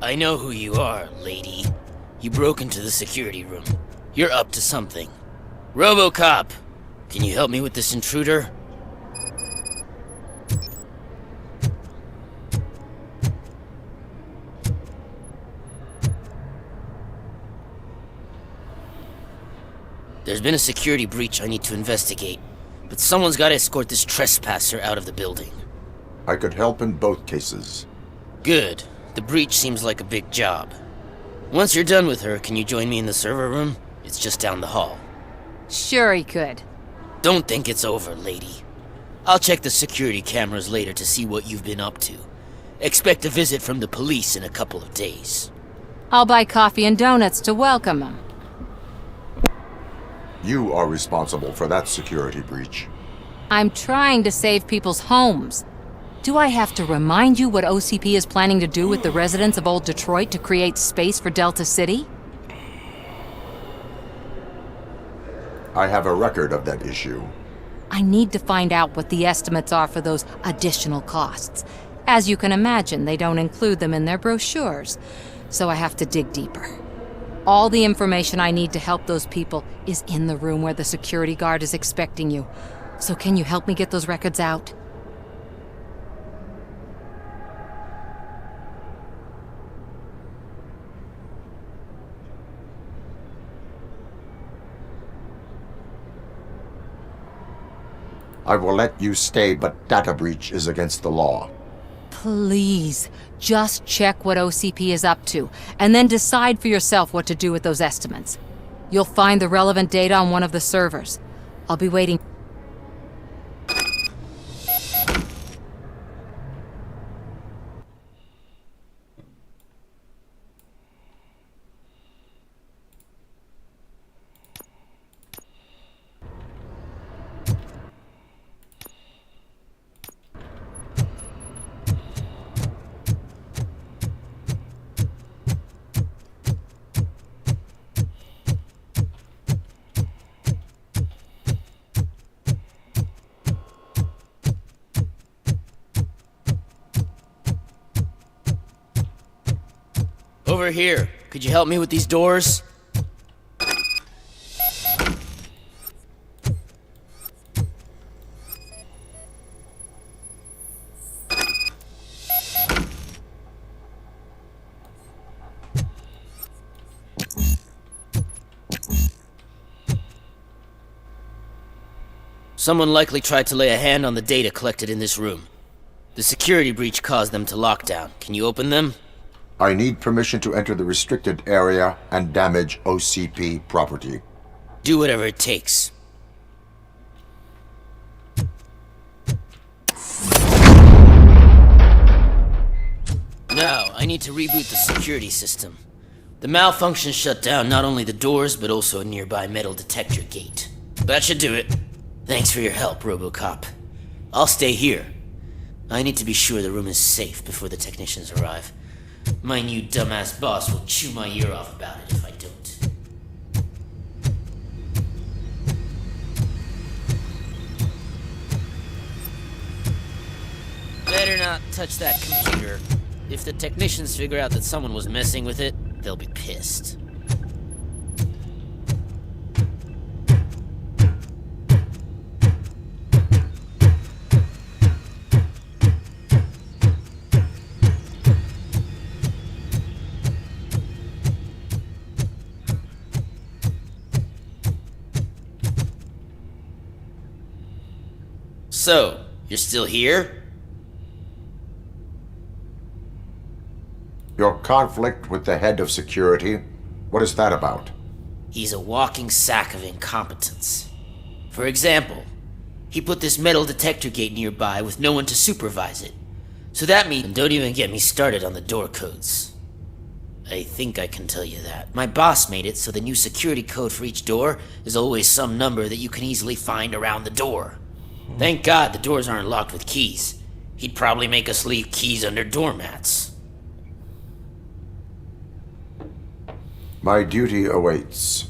I know who you are, lady. You broke into the security room. You're up to something. RoboCop! Can you help me with this intruder? There's been a security breach I need to investigate, but someone's got to escort this trespasser out of the building. I could help in both cases. Good. The breach seems like a big job. Once you're done with her, can you join me in the server room? It's just down the hall. Sure he could. Don't think it's over, lady. I'll check the security cameras later to see what you've been up to. Expect a visit from the police in a couple of days. I'll buy coffee and donuts to welcome him. You are responsible for that security breach. I'm trying to save people's homes. Do I have to remind you what OCP is planning to do with the residents of Old Detroit to create space for Delta City? I have a record of that issue. I need to find out what the estimates are for those additional costs. As you can imagine, they don't include them in their brochures, so I have to dig deeper. All the information I need to help those people is in the room where the security guard is expecting you. So can you help me get those records out? I will let you stay, but data breach is against the law. Please, just check what OCP is up to, and then decide for yourself what to do with those estimates. You'll find the relevant data on one of the servers. I'll be waiting. Over here. Could you help me with these doors? Someone likely tried to lay a hand on the data collected in this room. The security breach caused them to lock down. Can you open them? I need permission to enter the restricted area and damage OCP property. Do whatever it takes. Now, I need to reboot the security system. The malfunction shut down not only the doors, but also a nearby metal detector gate. That should do it. Thanks for your help, RoboCop. I'll stay here. I need to be sure the room is safe before the technicians arrive. My new dumbass boss will chew my ear off about it if I don't. Better not touch that computer. If the technicians figure out that someone was messing with it, they'll be pissed. So, you're still here? Your conflict with the head of security, what is that about? He's a walking sack of incompetence. For example, he put this metal detector gate nearby with no one to supervise it. So that means, and don't even get me started on the door codes. I think I can tell you that. My boss made it so the new security code for each door is always some number that you can easily find around the door. Thank God the doors aren't locked with keys. He'd probably make us leave keys under doormats. My duty awaits.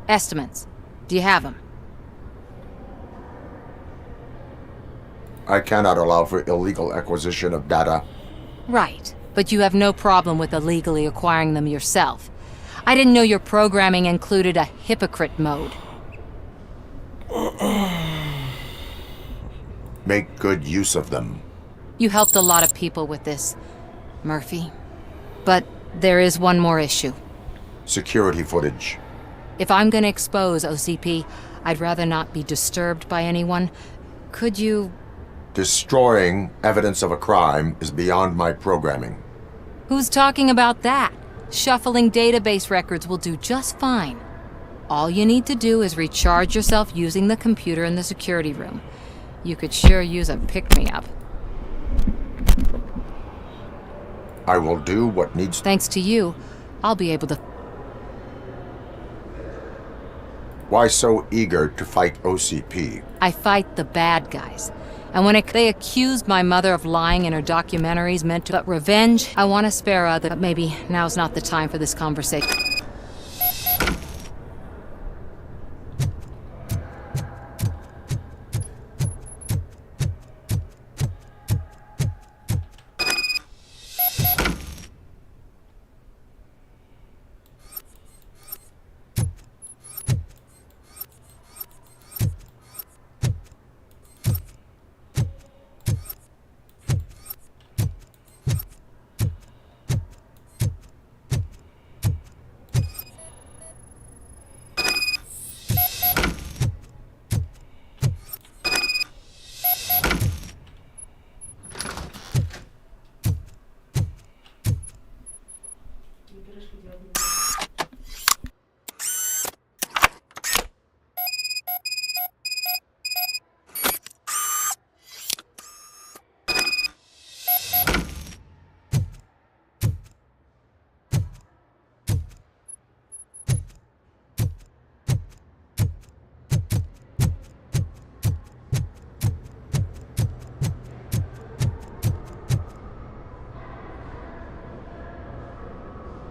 Estimates. Do you have them? I cannot allow for illegal acquisition of data. Right. But you have no problem with illegally acquiring them yourself. I didn't know your programming included a hypocrite mode. Make good use of them. You helped a lot of people with this, Murphy. But there is one more issue. Security footage. If I'm gonna expose OCP, I'd rather not be disturbed by anyone. Could you... Destroying evidence of a crime is beyond my programming. Who's talking about that? Shuffling database records will do just fine. All you need to do is recharge yourself using the computer in the security room. You could sure use a pick-me-up. I will do what needs... Thanks to you, I'll be able to... Why so eager to fight OCP? I fight the bad guys. And when they accused my mother of lying in her documentaries meant to get revenge, I want to spare other... But maybe now's not the time for this conversation.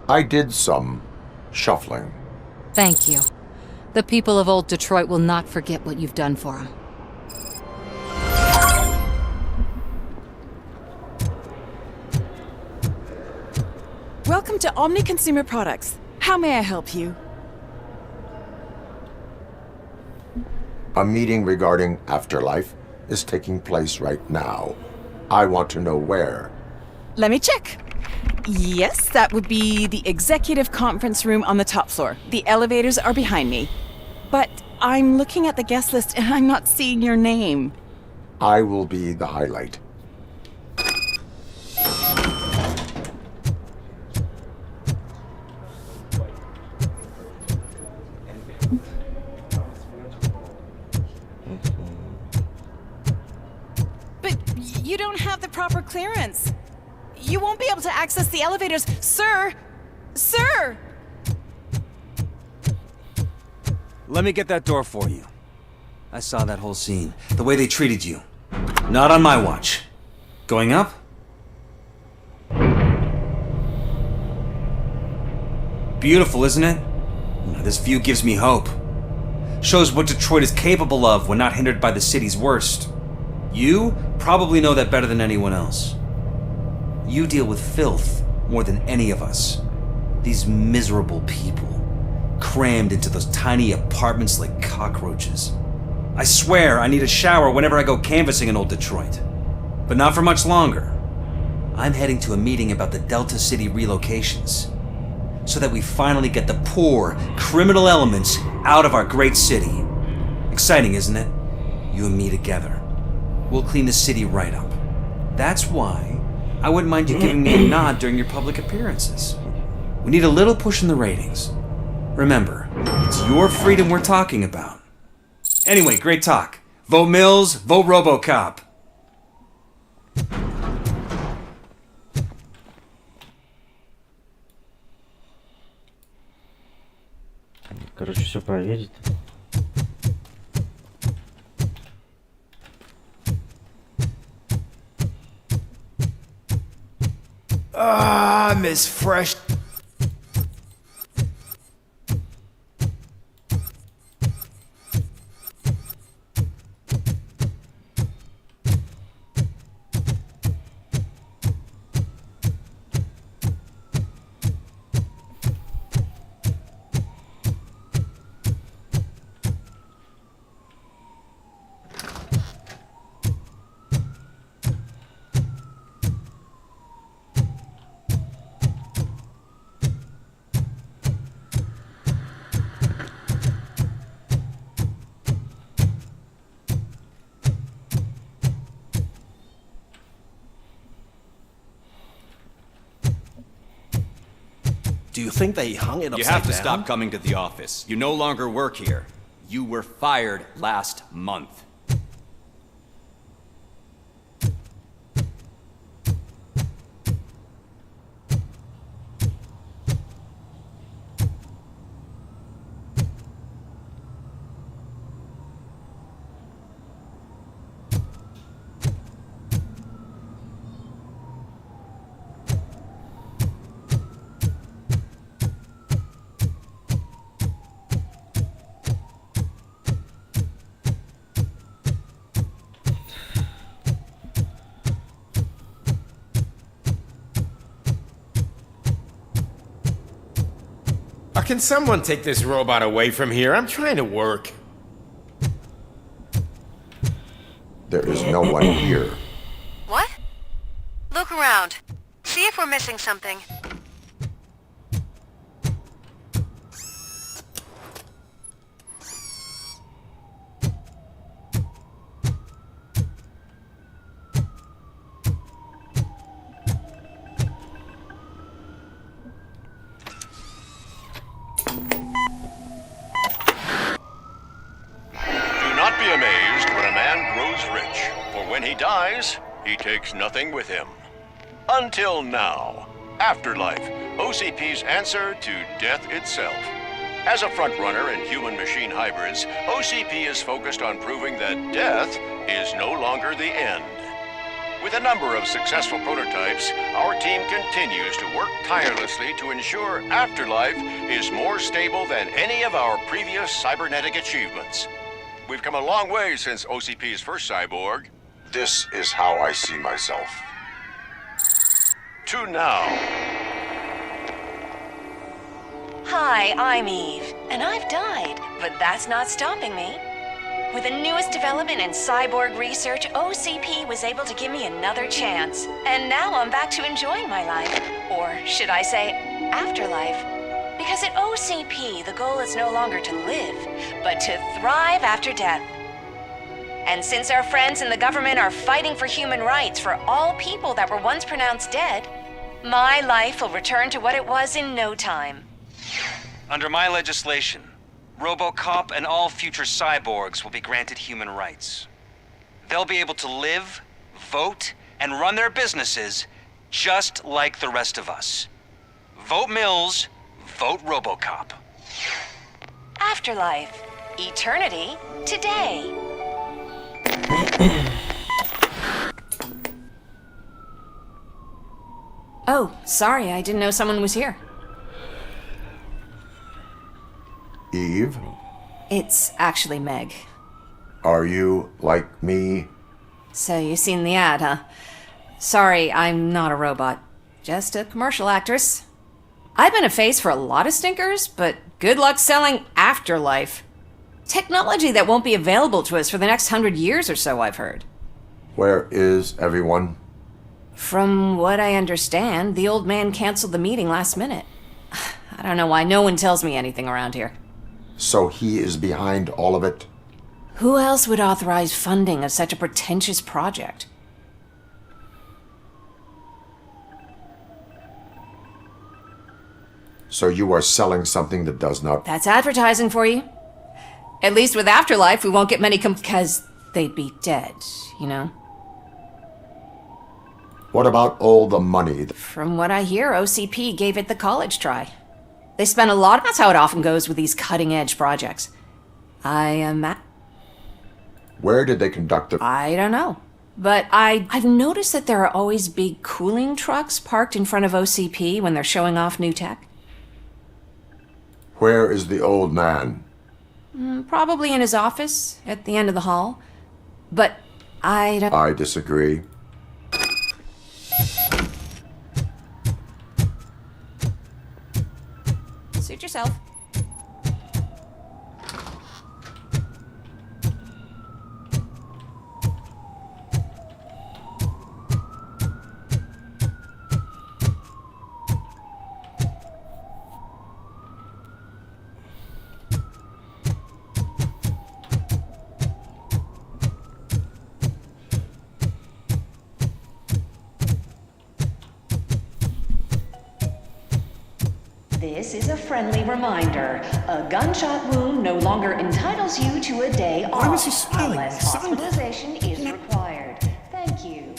I did some shuffling. Thank you. The people of old Detroit will not forget what you've done for them. Welcome to Omni Consumer Products. How may I help you? A meeting regarding afterlife is taking place right now. I want to know where. Let me check. Yes, that would be the executive conference room on the top floor. The elevators are behind me. But I'm looking at the guest list and I'm not seeing your name. I will be the highlight. But you don't have the proper clearance. You won't be able to access the elevators. Sir! Sir! Let me get that door for you. I saw that whole scene. The way they treated you. Not on my watch. Going up? Beautiful, isn't it? This view gives me hope. Shows what Detroit is capable of when not hindered by the city's worst. You probably know that better than anyone else. You deal with filth more than any of us. These miserable people, crammed into those tiny apartments like cockroaches. I swear I need a shower whenever I go canvassing in old Detroit. But not for much longer. I'm heading to a meeting about the Delta City relocations, so that we finally get the poor, criminal elements out of our great city. Exciting, isn't it? You and me together. We'll clean the city right up. That's why I wouldn't mind you giving me a nod during your public appearances. We need a little push in the ratings. Remember, it's your freedom we're talking about. Anyway, great talk. Vote Mills, vote RoboCop. Короче, все проверить. Ah, Miss Fresh. Do you think they hung it upside down? You have to stop coming to the office. You no longer work here. You were fired last month. Can someone take this robot away from here? I'm trying to work. There is no one here. What? Look around. See if we're missing something. He takes nothing with him. Until now. Afterlife, OCP's answer to death itself. As a frontrunner in human-machine hybrids, OCP is focused on proving that death is no longer the end. With a number of successful prototypes, our team continues to work tirelessly to ensure Afterlife is more stable than any of our previous cybernetic achievements. We've come a long way since OCP's first cyborg. This is how I see myself. To now. Hi, I'm Eve, and I've died, but that's not stopping me. With the newest development in cyborg research, OCP was able to give me another chance. And now I'm back to enjoying my life. Or should I say, afterlife. Because at OCP, the goal is no longer to live, but to thrive after death. And since our friends in the government are fighting for human rights for all people that were once pronounced dead, my life will return to what it was in no time. Under my legislation, RoboCop and all future cyborgs will be granted human rights. They'll be able to live, vote, and run their businesses just like the rest of us. Vote Mills, vote RoboCop. Afterlife. Eternity. Today. Oh, sorry, I didn't know someone was here. Eve, It's actually Meg. are you like me? So you've seen the ad, huh? Sorry, I'm not a robot. Just a commercial actress. I've been a face for a lot of stinkers, but good luck selling Afterlife. Technology that won't be available to us for the next 100 years or so, I've heard. Where is everyone? From what I understand, the old man canceled the meeting last minute. I don't know why no one tells me anything around here. So he is behind all of it? Who else would authorize funding of such a pretentious project? So you are selling something that does not... That's advertising for you. At least with Afterlife, we won't get many because they'd be dead, you know? What about all the money? From what I hear, OCP gave it the college try. They spent a lot. That's how it often goes with these cutting-edge projects. Where did they conduct the... I don't know. But I've noticed that there are always big cooling trucks parked in front of OCP when they're showing off new tech. Where is the old man? Probably in his office, at the end of the hall. But I don't... I disagree. Suit yourself. This is a friendly reminder. A gunshot wound no longer entitles you to a day off. Why was he smiling? Unless hospitalization is required. Thank you.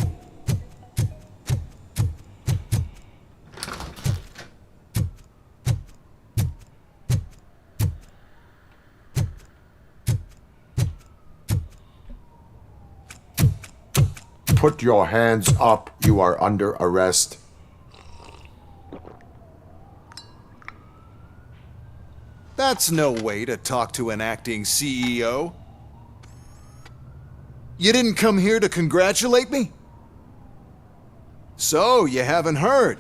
Put your hands up. You are under arrest. That's no way to talk to an acting CEO. You didn't come here to congratulate me? So, you haven't heard.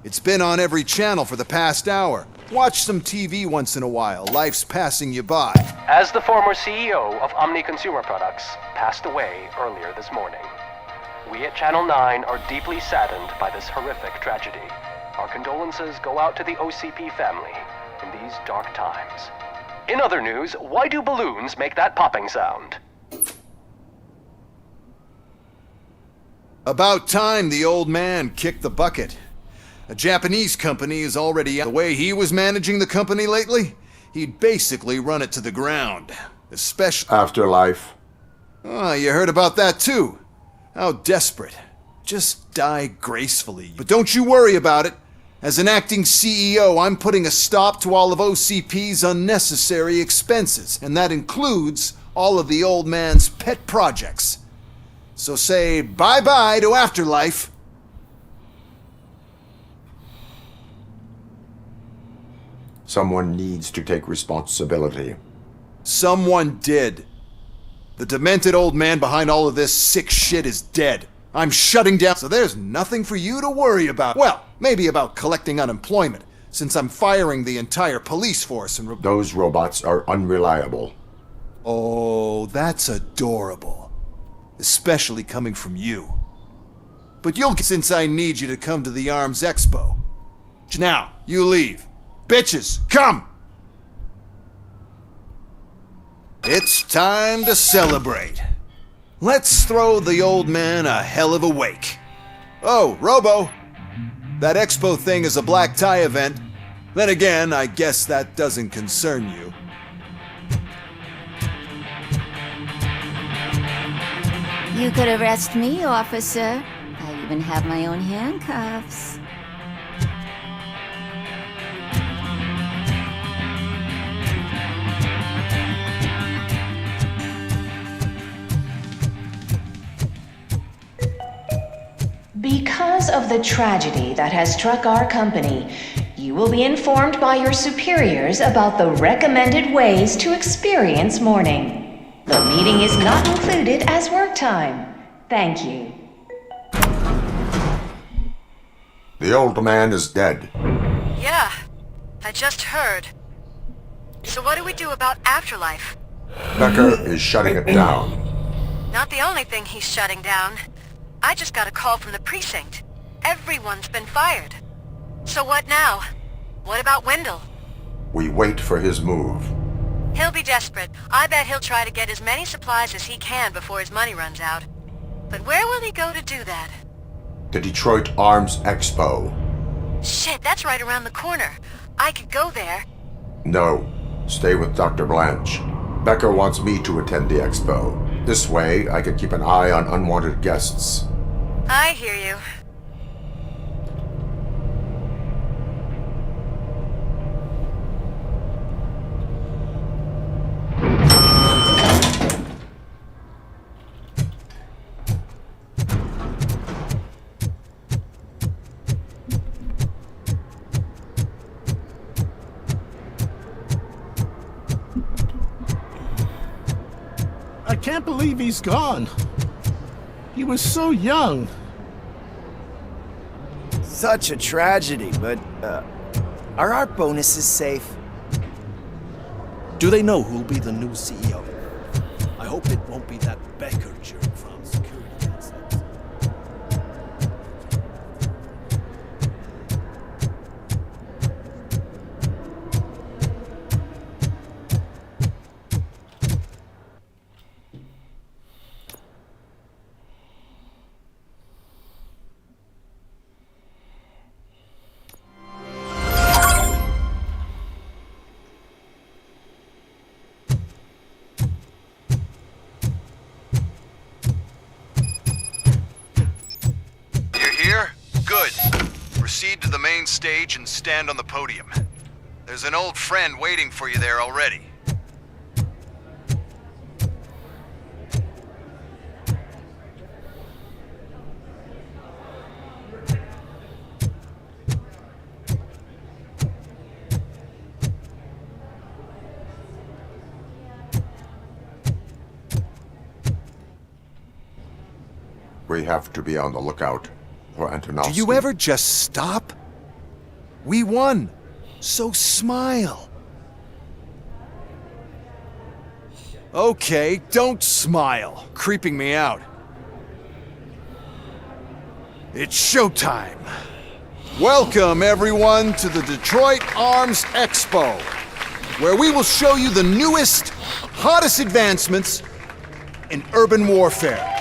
It's been on every channel for the past hour. Watch some TV once in a while. Life's passing you by. As the former CEO of Omni Consumer Products passed away earlier this morning, we at Channel 9 are deeply saddened by this horrific tragedy. Our condolences go out to the OCP family in these dark times. In other news, why do balloons make that popping sound? About time the old man kicked the bucket. A Japanese company is already out. The way he was managing the company lately, he'd basically run it to the ground. Especially... Afterlife. Oh, you heard about that too. How desperate. Just die gracefully. But don't you worry about it. As an acting CEO, I'm putting a stop to all of OCP's unnecessary expenses, and that includes all of the old man's pet projects. So say bye-bye to Afterlife. Someone needs to take responsibility. Someone did. The demented old man behind all of this sick shit is dead. I'm shutting down, so there's nothing for you to worry about. Well, maybe about collecting unemployment, since I'm firing the entire police force and Those robots are unreliable. Oh, that's adorable. Especially coming from you. But you'll get since I need you to come to the Arms Expo. Now, you leave. Bitches, come! It's time to celebrate. Let's throw the old man a hell of a wake. Oh, Robo! That expo thing is a black tie event. Then again, I guess that doesn't concern you. You could arrest me, officer. I even have my own handcuffs. Because of the tragedy that has struck our company, you will be informed by your superiors about the recommended ways to experience mourning. The meeting is not included as work time. Thank you. The old man is dead. Yeah, I just heard. So what do we do about afterlife? Becker is shutting it down. Not the only thing he's shutting down. I just got a call from the precinct. Everyone's been fired. So what now? What about Wendell? We wait for his move. He'll be desperate. I bet he'll try to get as many supplies as he can before his money runs out. But where will he go to do that? The Detroit Arms Expo. Shit, that's right around the corner. I could go there. No, stay with Dr. Blanche. Becker wants me to attend the expo. This way, I can keep an eye on unwanted guests. I hear you. I can't believe he's gone. He was so young. Such a tragedy, but, are our bonuses safe? Do they know who'll be the new CEO? I hope it won't be that Becker jerk from security concepts. Proceed to the main stage and stand on the podium. There's an old friend waiting for you there already. We have to be on the lookout for Antonovsky. Do you ever just stop? We won, so smile. Okay, don't smile, creeping me out. It's showtime. Welcome, everyone, to the Detroit Arms Expo, where we will show you the newest, hottest advancements in urban warfare.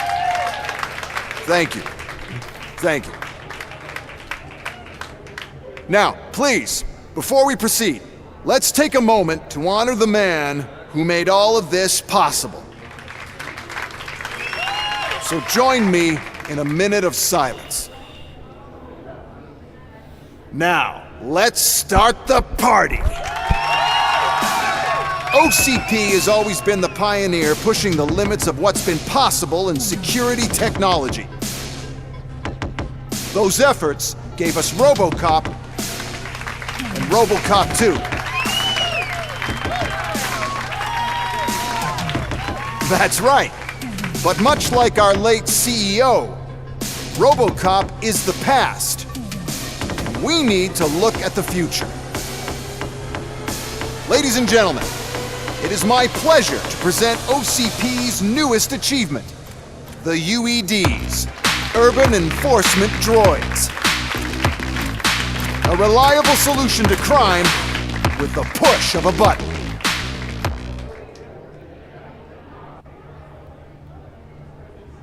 Thank you. Thank you. Now, please, before we proceed, let's take a moment to honor the man who made all of this possible. So join me in a minute of silence. Now, let's start the party. OCP has always been the pioneer pushing the limits of what's been possible in security technology. Those efforts gave us RoboCop and RoboCop 2. That's right. But much like our late CEO, RoboCop is the past. We need to look at the future. Ladies and gentlemen, it is my pleasure to present OCP's newest achievement, the UEDs, Urban Enforcement Droids. A reliable solution to crime with the push of a button.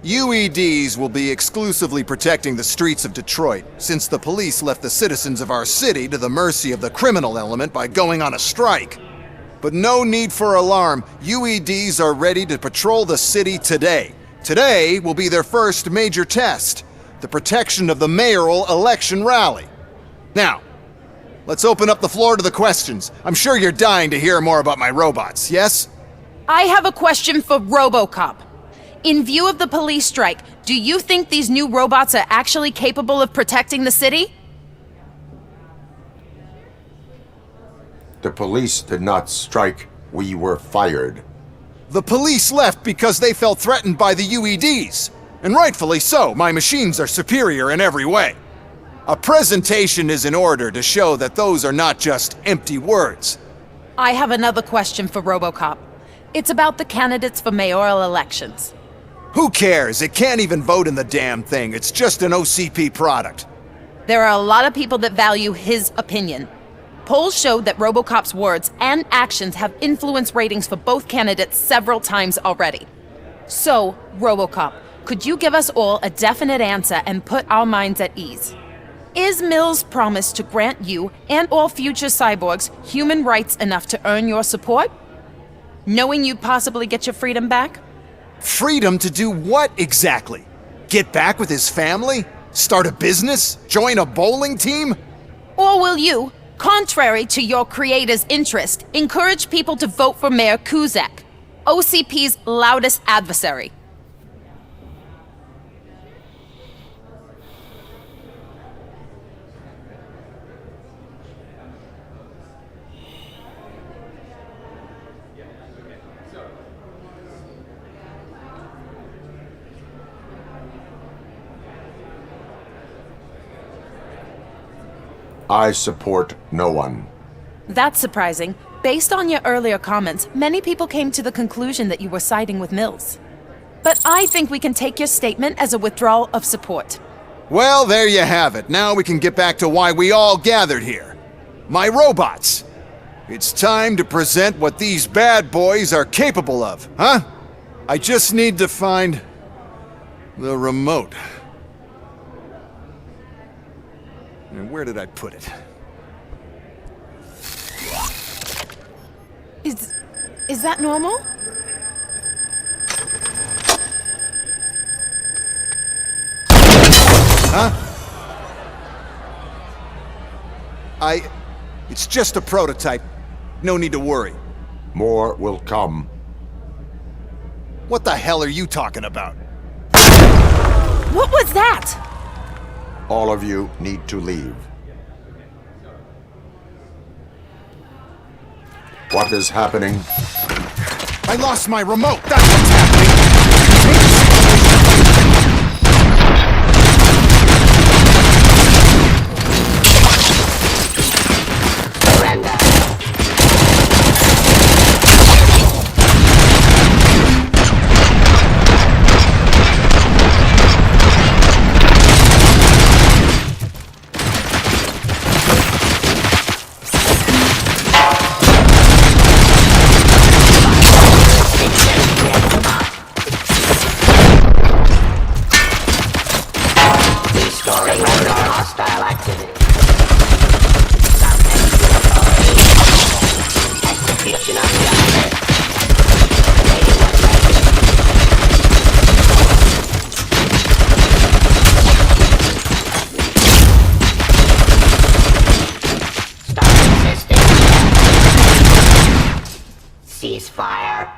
UEDs will be exclusively protecting the streets of Detroit, since the police left the citizens of our city to the mercy of the criminal element by going on a strike. But no need for alarm. UEDs are ready to patrol the city today. Today will be their first major test, the protection of the mayoral election rally. Now, let's open up the floor to the questions. I'm sure you're dying to hear more about my robots, yes? I have a question for RoboCop. In view of the police strike, do you think these new robots are actually capable of protecting the city? The police did not strike. We were fired. The police left because they felt threatened by the UEDs. And rightfully so, my machines are superior in every way. A presentation is in order to show that those are not just empty words. I have another question for RoboCop. It's about the candidates for mayoral elections. Who cares? It can't even vote in the damn thing. It's just an OCP product. There are a lot of people that value his opinion. Polls showed that RoboCop's words and actions have influenced ratings for both candidates several times already. So, RoboCop, could you give us all a definite answer and put our minds at ease? Is Mills' promise to grant you and all future cyborgs human rights enough to earn your support? Knowing you'd possibly get your freedom back? Freedom to do what exactly? Get back with his family? Start a business? Join a bowling team? Or will you, contrary to your creator's interest, encourage people to vote for Mayor Kuzak, OCP's loudest adversary? I support no one. That's surprising. Based on your earlier comments, many people came to the conclusion that you were siding with Mills. But I think we can take your statement as a withdrawal of support. Well, there you have it. Now we can get back to why we all gathered here. My robots. It's time to present what these bad boys are capable of, huh? I just need to find the remote. And where did I put it? Is that normal? Huh? It's just a prototype. No need to worry. More will come. What the hell are you talking about? What was that? All of you need to leave. What is happening? I lost my remote. That's what's happening. Ceasefire.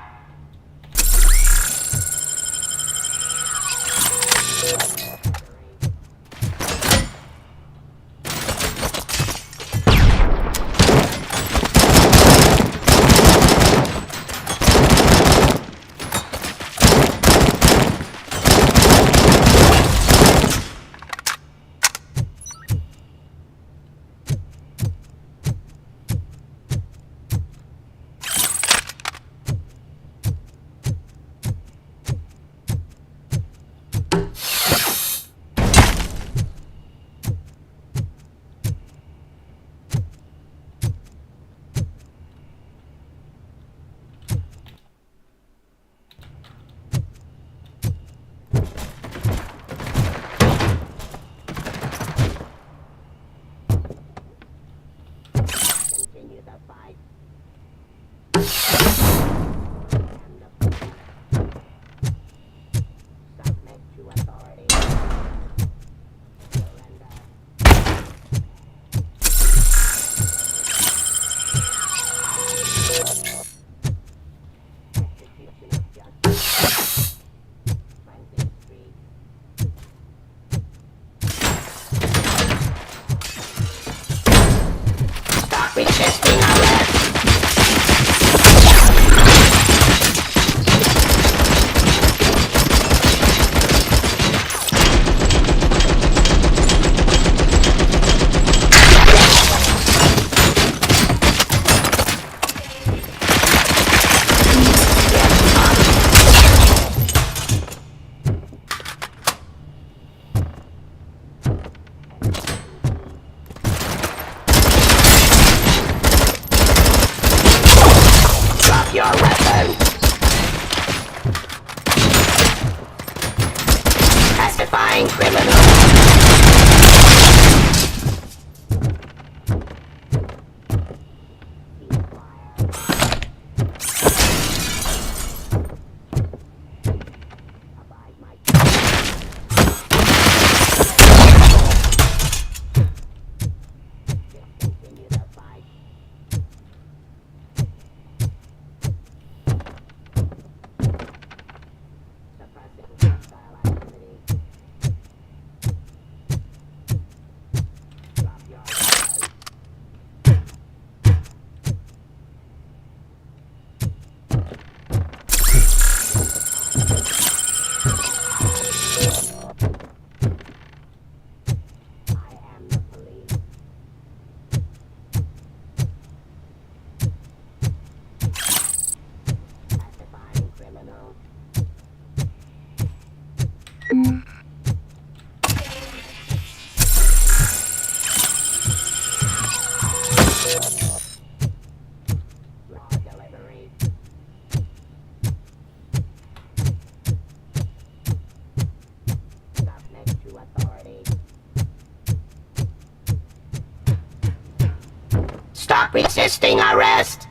Stop resisting arrest!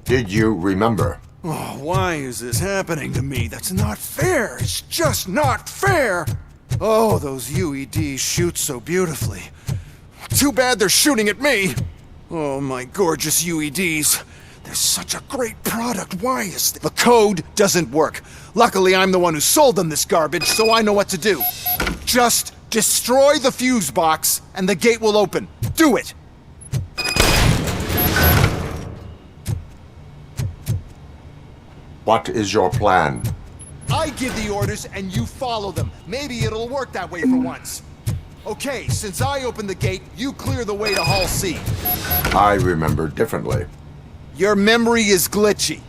Did you remember? Oh, why is this happening to me? That's not fair. It's just not fair. Oh, those UEDs shoot so beautifully. Too bad they're shooting at me. Oh, my gorgeous UEDs. They're such a great product. Why is the code doesn't work? Luckily, I'm the one who sold them this garbage, so I know what to do. Just destroy the fuse box, and the gate will open. Do it! What is your plan? I give the orders and you follow them. Maybe it'll work that way for once. Okay, since I opened the gate, you clear the way to Hall C. I remember differently. Your memory is glitchy.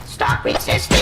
Stop resisting.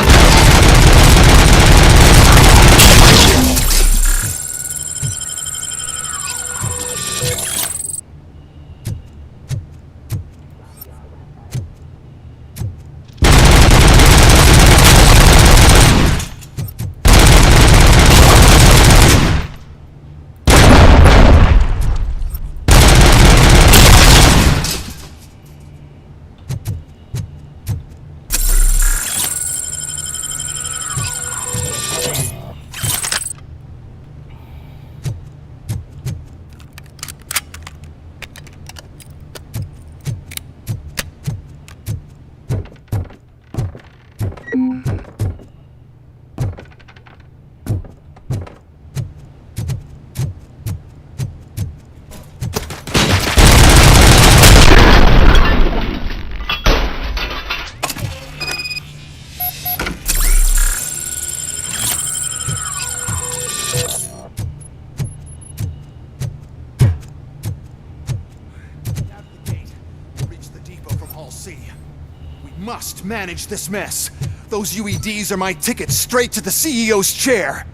Must manage this mess. Those UEDs are my ticket straight to the CEO's chair.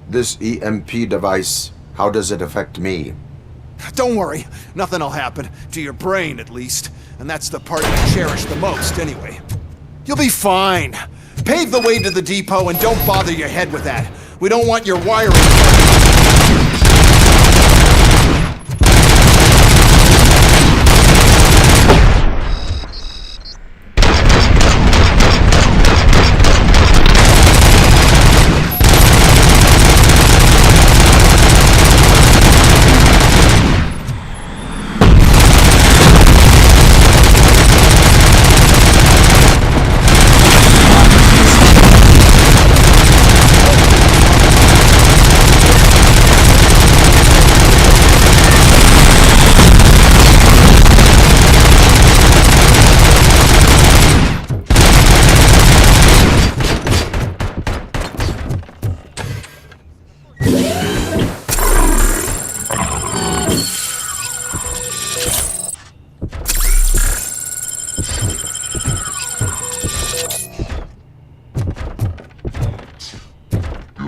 This EMP device, how does it affect me? Don't worry, nothing'll happen. To your brain, at least. And that's the part I cherish the most, anyway. You'll be fine. Pave the way to the depot and don't bother your head with that. We don't want your wiring.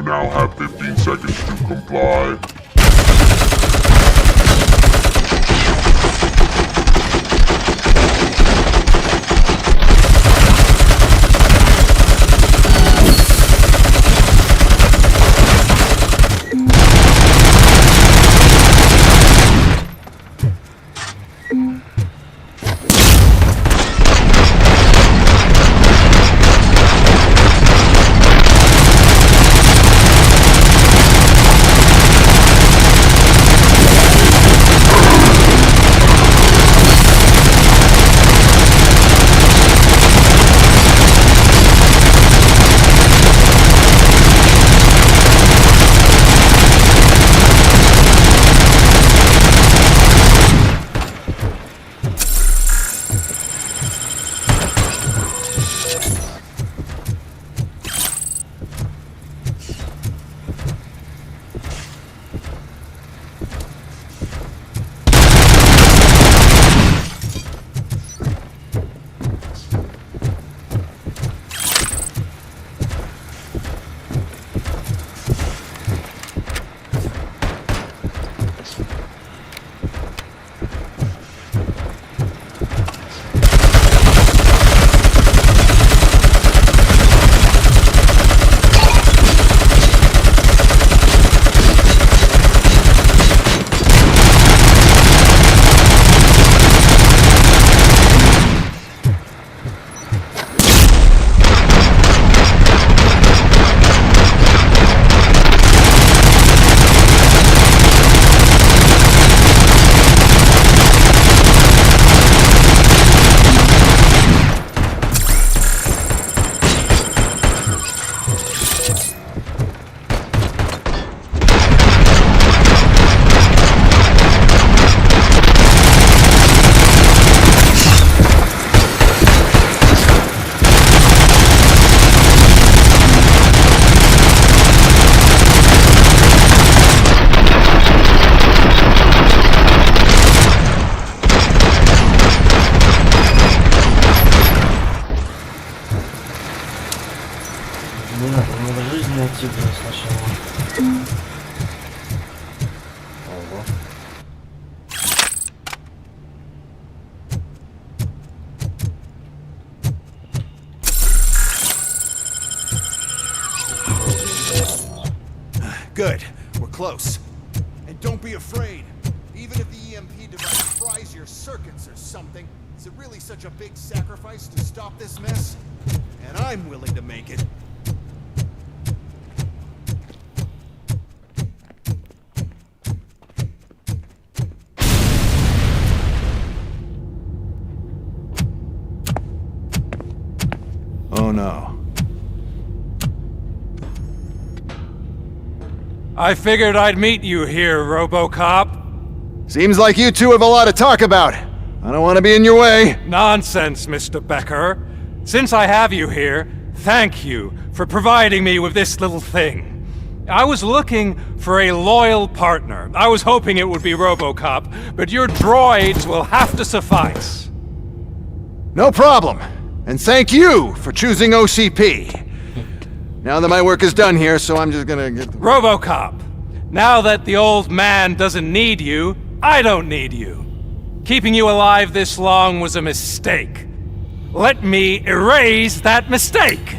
Now have 15 seconds to comply. тебе сначала. Ого. Good. We're close. And don't be afraid. Even if the EMP device fries your circuits or something, is it really such a big sacrifice to stop this mess? And I'm willing to make it. Oh no. I figured I'd meet you here, RoboCop. Seems like you two have a lot to talk about. I don't want to be in your way. Nonsense, Mr. Becker. Since I have you here, thank you for providing me with this little thing. I was looking for a loyal partner. I was hoping it would be RoboCop, but your droids will have to suffice. No problem. And thank you for choosing OCP. Now that my work is done here, so I'm just gonna get... RoboCop, now that the old man doesn't need you, I don't need you. Keeping you alive this long was a mistake. Let me erase that mistake!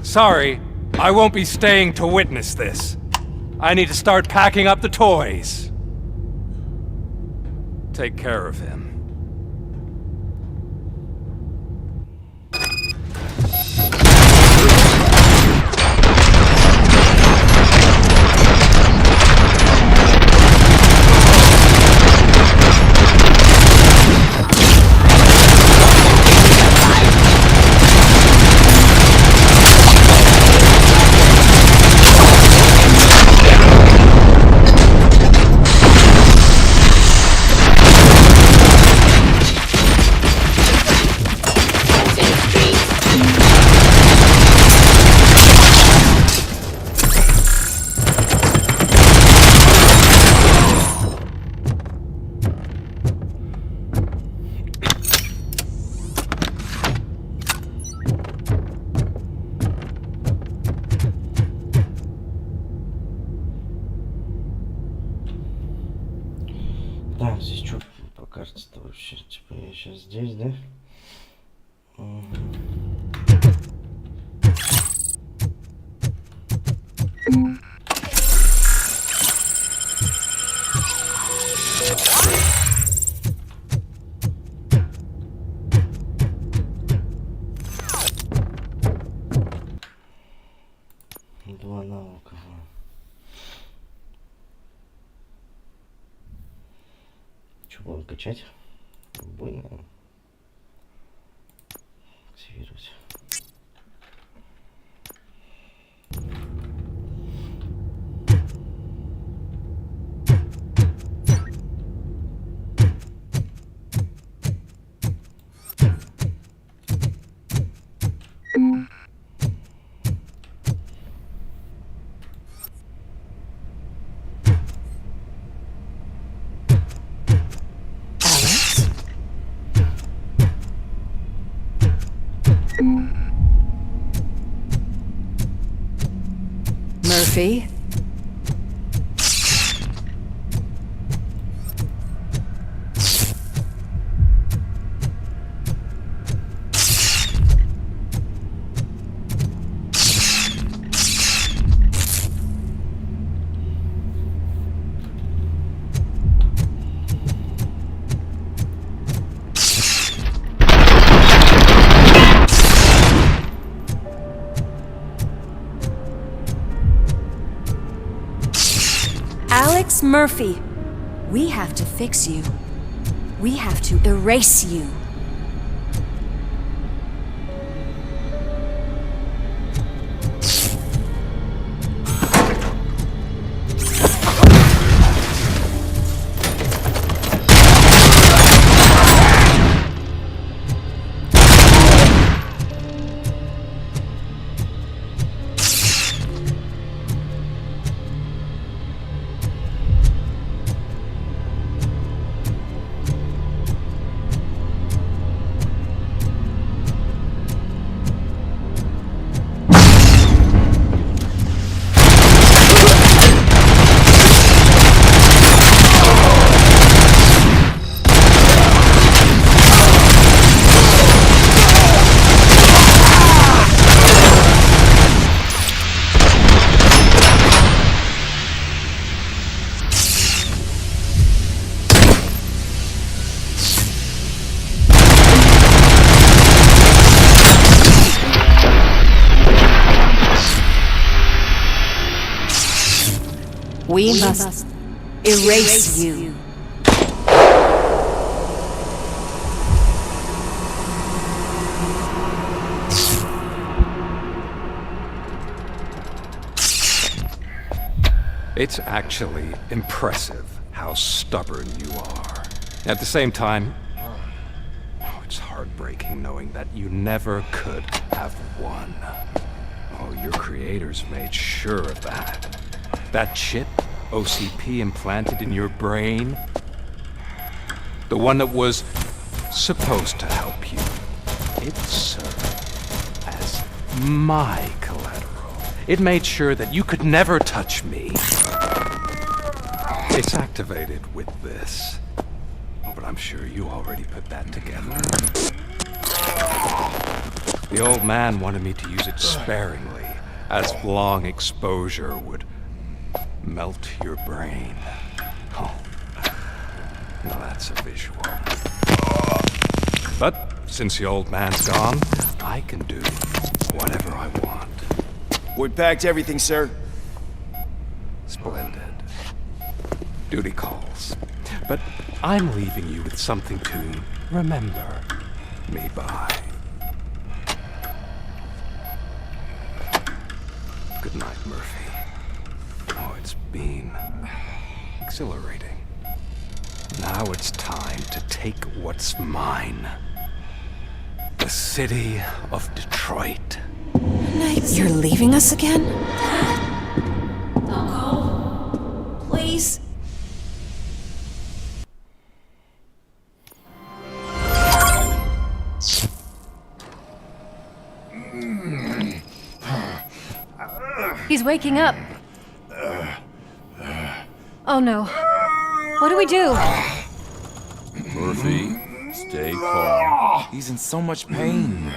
Sorry, I won't be staying to witness this. I need to start packing up the toys. Take care of him. Так, здесь что по карте-то вообще? Типа я сейчас здесь, да? Два навыка. Что будем качать? Бой, наверное. Активировать. Murphy? Alex Murphy, we have to fix you. We have to erase you. We must erase you. It's actually impressive how stubborn you are. At the same time, it's heartbreaking knowing that you never could have won. Oh, your creators made sure of that. That chip OCP implanted in your brain, the one that was supposed to help you, it served as my collateral. It made sure that you could never touch me. It's activated with this. But I'm sure you already put that together. The old man wanted me to use it sparingly, as long exposure would melt your brain. Oh, now that's a visual. But since the old man's gone, I can do whatever I want. We packed everything, sir. Splendid. Duty calls. But I'm leaving you with something to remember me by. Good night, Murphy. Oh, it's been exhilarating. Now it's time to take what's mine. The city of Detroit. You're leaving us again? Don't go. Please. He's waking up. Oh no. What do we do? Murphy, stay calm. He's in so much pain.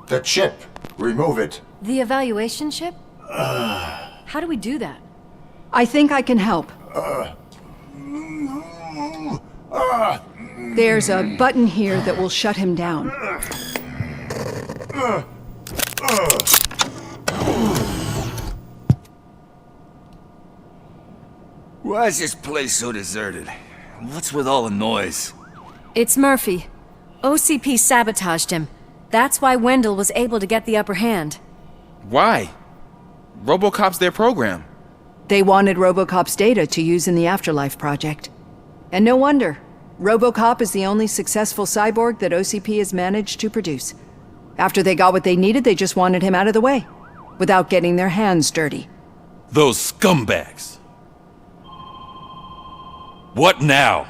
The chip. Remove it. The evaluation chip? How do we do that? I think I can help. There's a button here that will shut him down. Why is this place so deserted? What's with all the noise? It's Murphy. OCP sabotaged him. That's why Wendell was able to get the upper hand. Why? RoboCop's their program. They wanted RoboCop's data to use in the Afterlife project. And no wonder. RoboCop is the only successful cyborg that OCP has managed to produce. After they got what they needed, they just wanted him out of the way, without getting their hands dirty. Those scumbags. What now?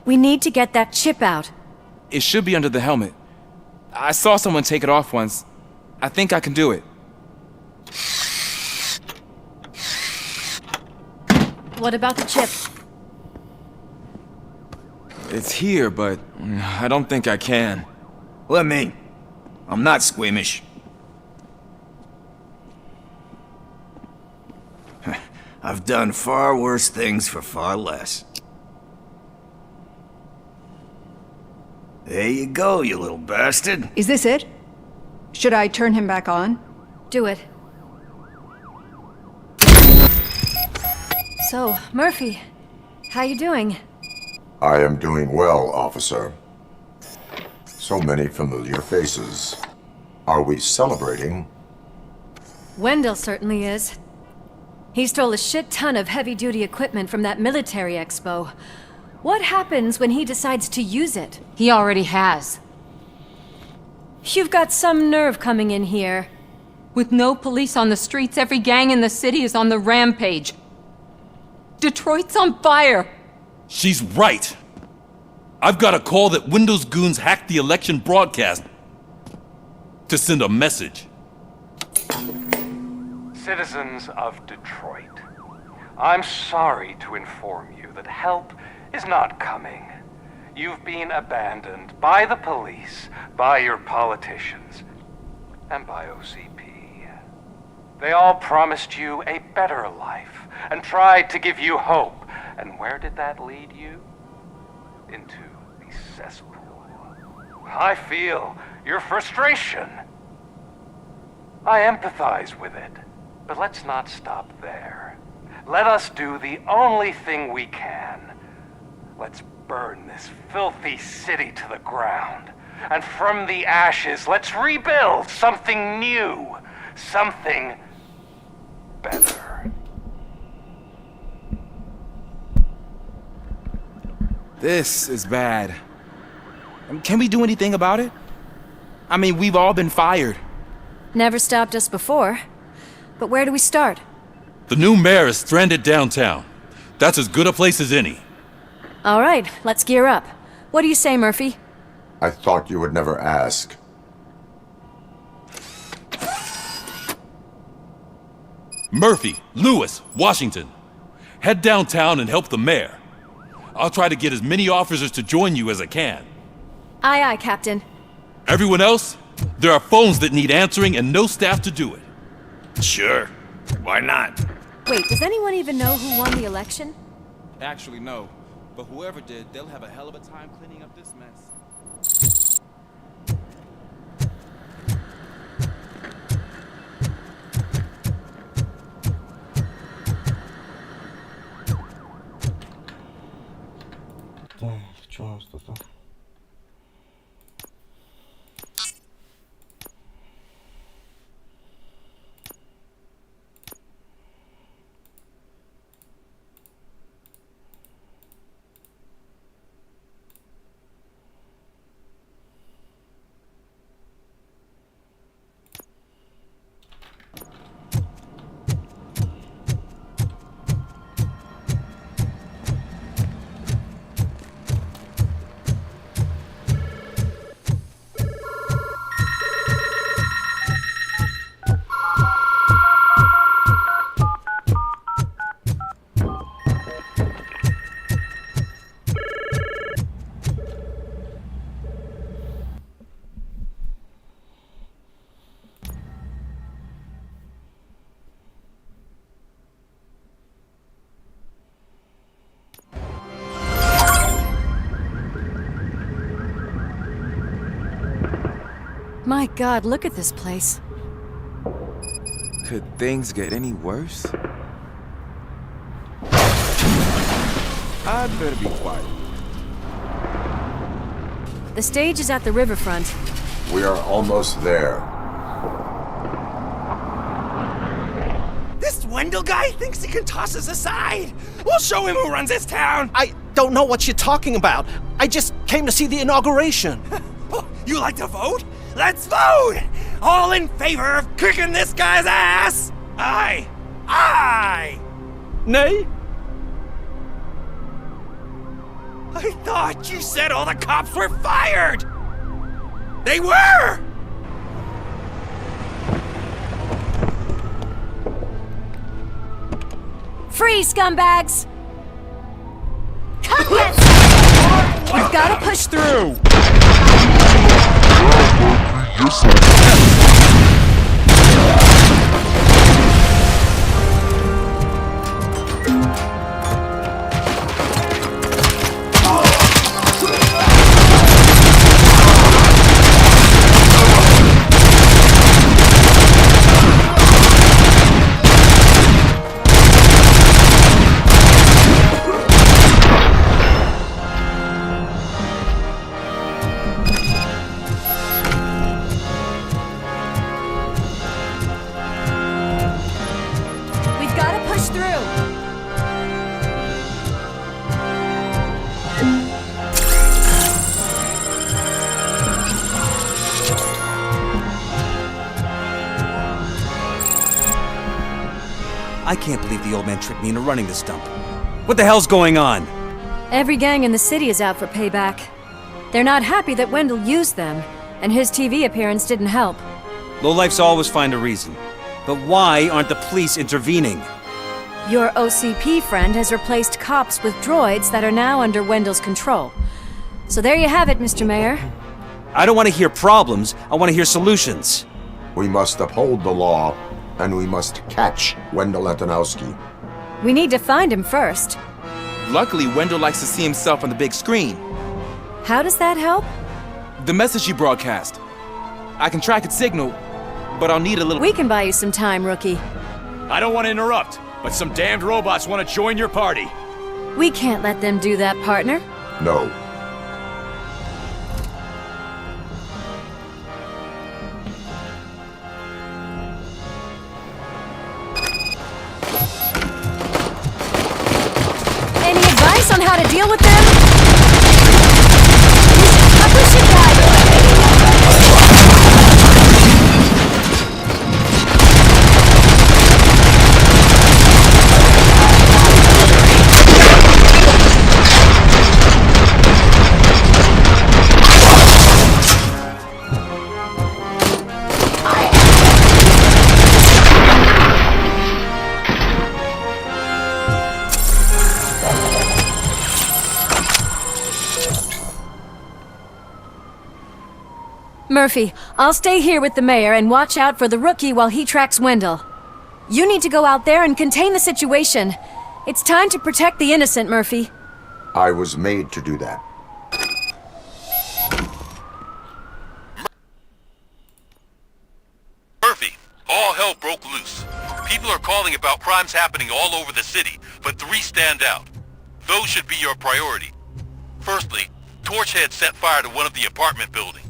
We need to get that chip out. It should be under the helmet. I saw someone take it off once. I think I can do it. What about the chip? It's here, but I don't think I can. Let me. I'm not squeamish. I've done far worse things for far less. There you go, you little bastard. Is this it? Should I turn him back on? Do it. So, Murphy, how you doing? I am doing well, officer. So many familiar faces. Are we celebrating? Wendell certainly is. He stole a shit ton of heavy-duty equipment from that military expo. What happens when he decides to use it? He already has. You've got some nerve coming in here. With no police on the streets, every gang in the city is on the rampage. Detroit's on fire! She's right! I've got a call that Windows goons hacked the election broadcast to send a message. Citizens of Detroit, I'm sorry to inform you that help is not coming. You've been abandoned by the police, by your politicians, and by OCP. They all promised you a better life and tried to give you hope. And where did that lead you? Into the cesspool. I feel your frustration. I empathize with it. But let's not stop there. let us do the only thing we can. Let's burn this filthy city to the ground. And from the ashes, let's rebuild something new. Something better. This is bad. Can we do anything about it? I mean, we've all been fired. Never stopped us before. But where do we start? The new mayor is stranded downtown. That's as good a place as any. All right, let's gear up. What do you say, Murphy? I thought you would never ask. Murphy, Lewis, Washington. Head downtown and help the mayor. I'll try to get as many officers to join you as I can. Aye, aye, Captain. Everyone else? There are phones that need answering and no staff to do it. Sure. Why not? Wait, does anyone even know who won the election? Actually, no. But whoever did, they'll have a hell of a time cleaning up this mess. Так, что у нас тут? My God, look at this place. Could things get any worse? I'd better be quiet. The stage is at the riverfront. We are almost there. This Wendell guy thinks he can toss us aside. We'll show him who runs this town. I don't know what you're talking about. I just came to see the inauguration. You like to vote? Let's vote! All in favor of kicking this guy's ass? Aye. Aye! Nay? I thought you said all the cops were fired! They were! Freeze, scumbags! Cut this! We've got to push through! I can't believe the old man tricked me into running this dump. What the hell's going on? Every gang in the city is out for payback. They're not happy that Wendell used them, and his TV appearance didn't help. Lowlifes always find a reason. But why aren't the police intervening? Your OCP friend has replaced cops with droids that are now under Wendell's control. So there you have it, Mr. Mayor. I don't want to hear problems, I want to hear solutions. We must uphold the law, and we must catch Wendell Antonowski. We need to find him first. Luckily, Wendell likes to see himself on the big screen. How does that help? The message you broadcast. I can track its signal, but I'll need a little... We can buy you some time, rookie. I don't want to interrupt, but some damned robots want to join your party. We can't let them do that, partner. No. Any advice on how to deal with them? I wish you guys... Murphy, I'll stay here with the mayor and watch out for the rookie while he tracks Wendell. You need to go out there and contain the situation. It's time to protect the innocent, Murphy. I was made to do that. Murphy, all hell broke loose. People are calling about crimes happening all over the city, but 3 stand out. Those should be your priority. Firstly, Torchhead set fire to one of the apartment buildings.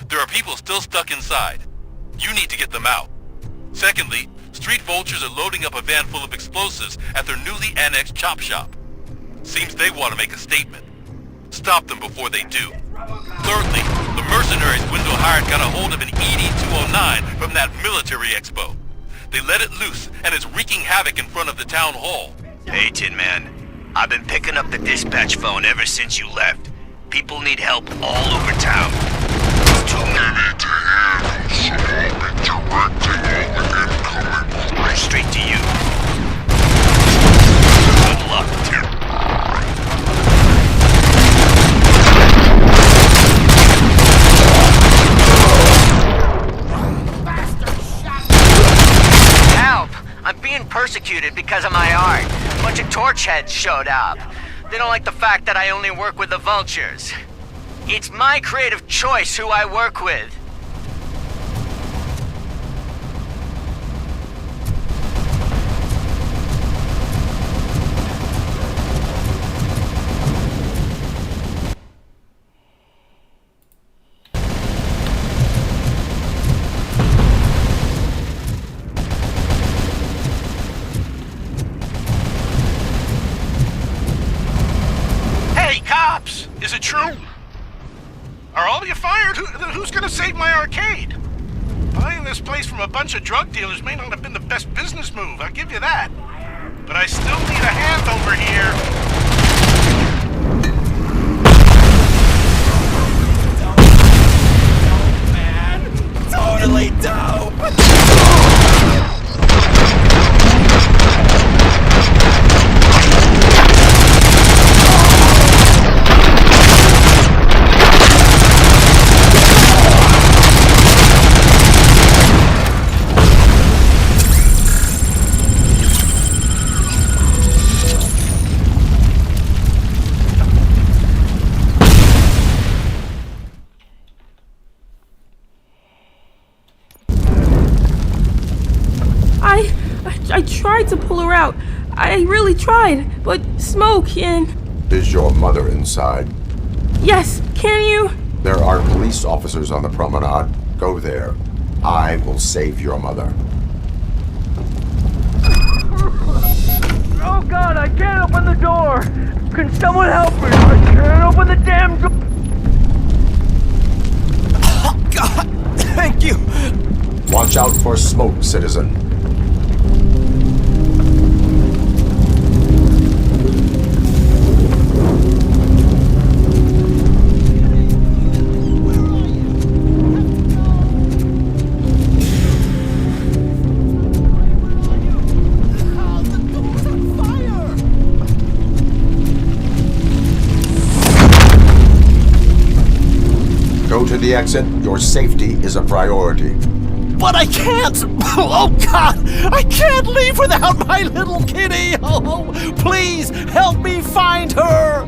There are people still stuck inside. You need to get them out. Secondly, street vultures are loading up a van full of explosives at their newly annexed chop shop. Seems they want to make a statement. Stop them before they do. Thirdly, the mercenaries Wendell hired got a hold of an ED-209 from that military expo. They let it loose and is wreaking havoc in front of the town hall. Hey, Tin Man. I've been picking up the dispatch phone ever since you left. People need help all over town. Too many to handle, so I'll be directing all the incoming straight to you. Good luck, Tim. Help! I'm being persecuted because of my art. A bunch of torchheads showed up. They don't like the fact that I only work with the vultures. It's my creative choice who I work with. Hey, cops! Is it true? Are all of you fired? Who's gonna save my arcade? Buying this place from a bunch of drug dealers may not have been the best business move, I'll give you that. But I still need a hand over here. Dope, man! Totally dope! I tried to pull her out. I really tried, but smoke and... Is your mother inside? Yes, can you? There are police officers on the promenade. Go there. I will save your mother. Oh God, I can't open the door! Can someone help me? I can't open the damn door! Oh God, thank you! Watch out for smoke, citizen. Go to the exit. Your safety is a priority. But I can't! Oh God! I can't leave without my little kitty! Oh, please help me find her!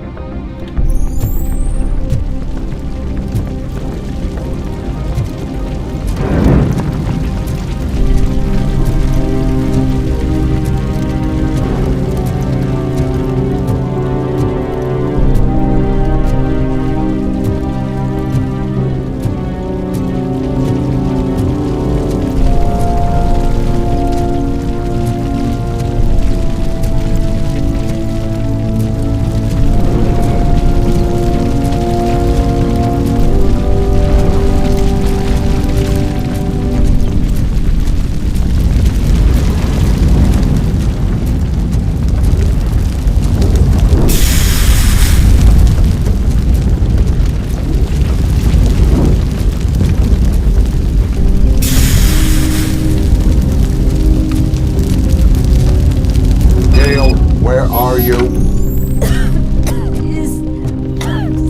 are you? Is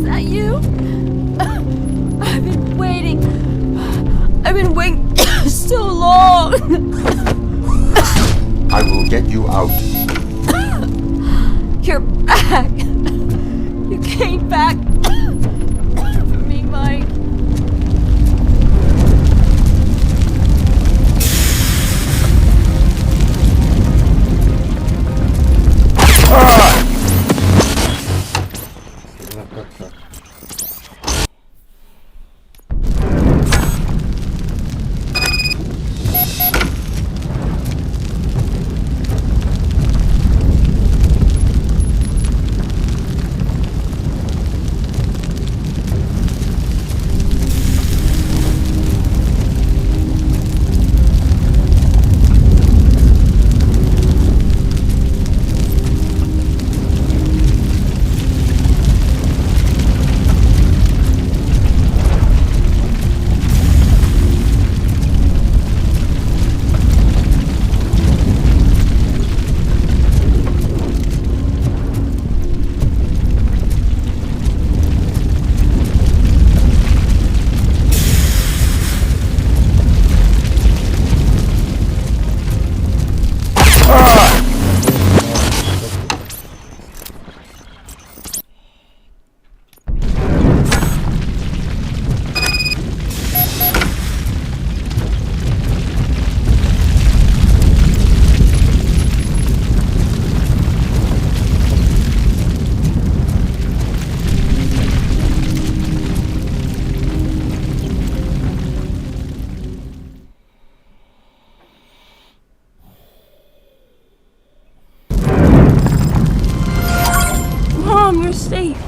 that you? I've been waiting. I've been waiting so long. I will get you out. You're back. You came back for me, Mike. Mom, you're safe.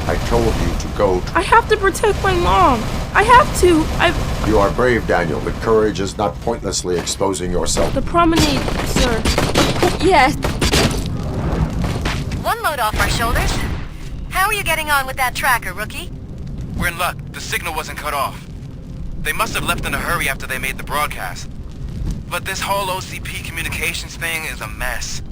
I told you to go. I have to protect my mom. I have to. You are brave, Daniel, but courage is not pointlessly exposing yourself. The promenade, sir. Yes. One load off our shoulders. How are you getting on with that tracker, rookie? We're in luck. The signal wasn't cut off. They must have left in a hurry after they made the broadcast. But this whole OCP communications thing is a mess.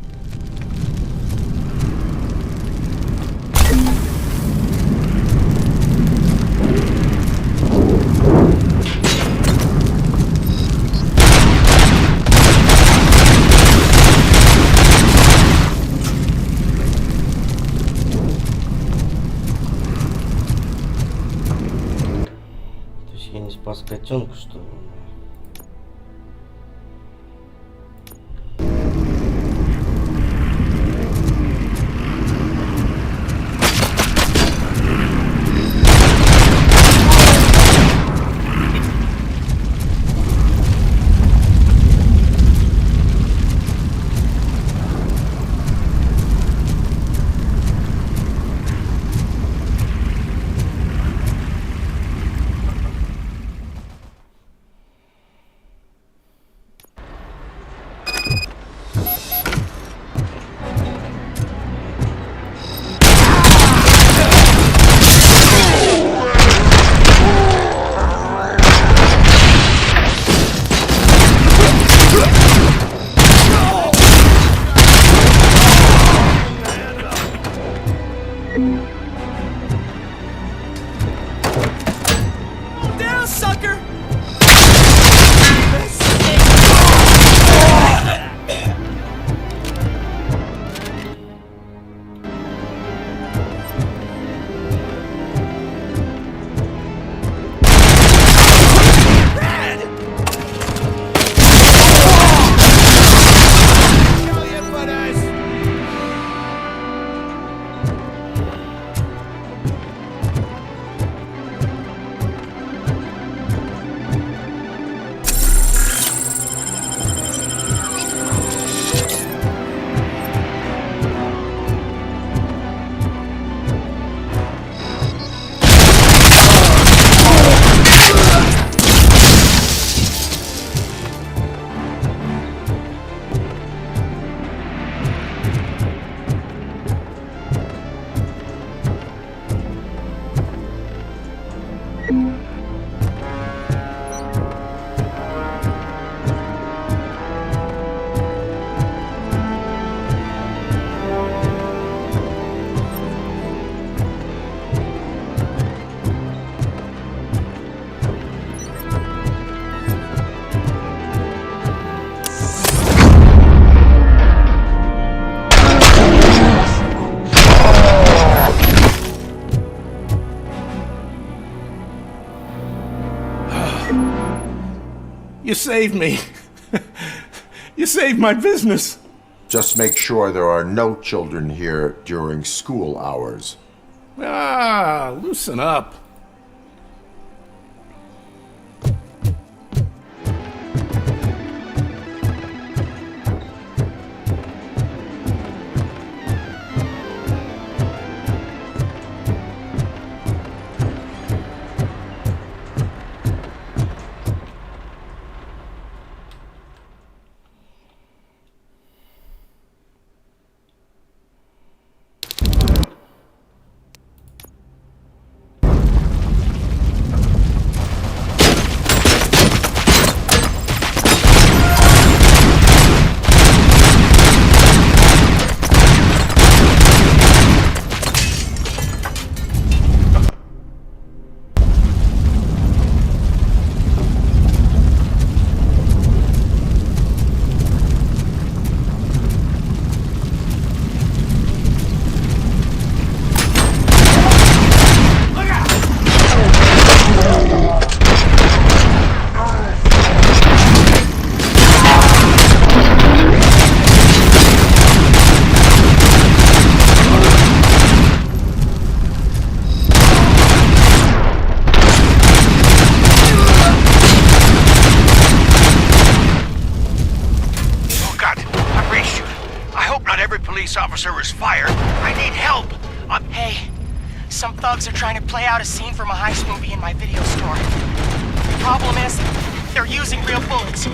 То есть я не спас котенка, что ли? Down, sucker! You saved me. You saved my business. Just make sure there are no children here during school hours. Ah, loosen up. Officer was fired. I need help. Hey, some thugs are trying to play out a scene from a heist movie in my video store. The problem is, they're using real bullets.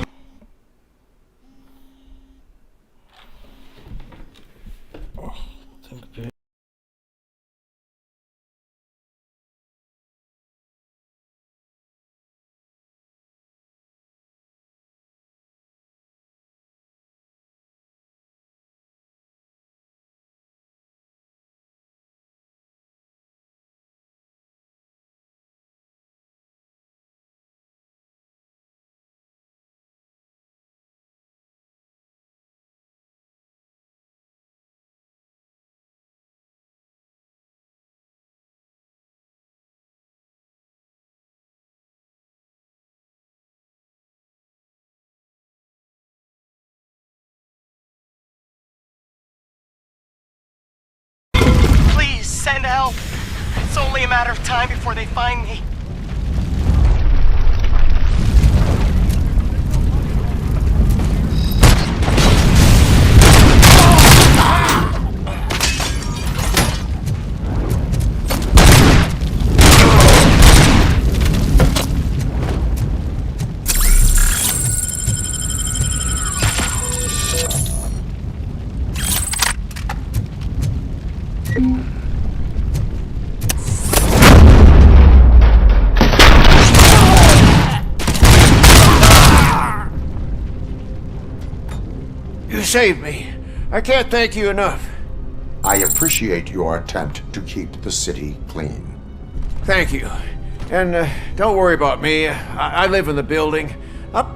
Send help. It's only a matter of time before they find me. You saved me. I can't thank you enough. I appreciate your attempt to keep the city clean. Thank you. And don't worry about me. I live in the building. Up.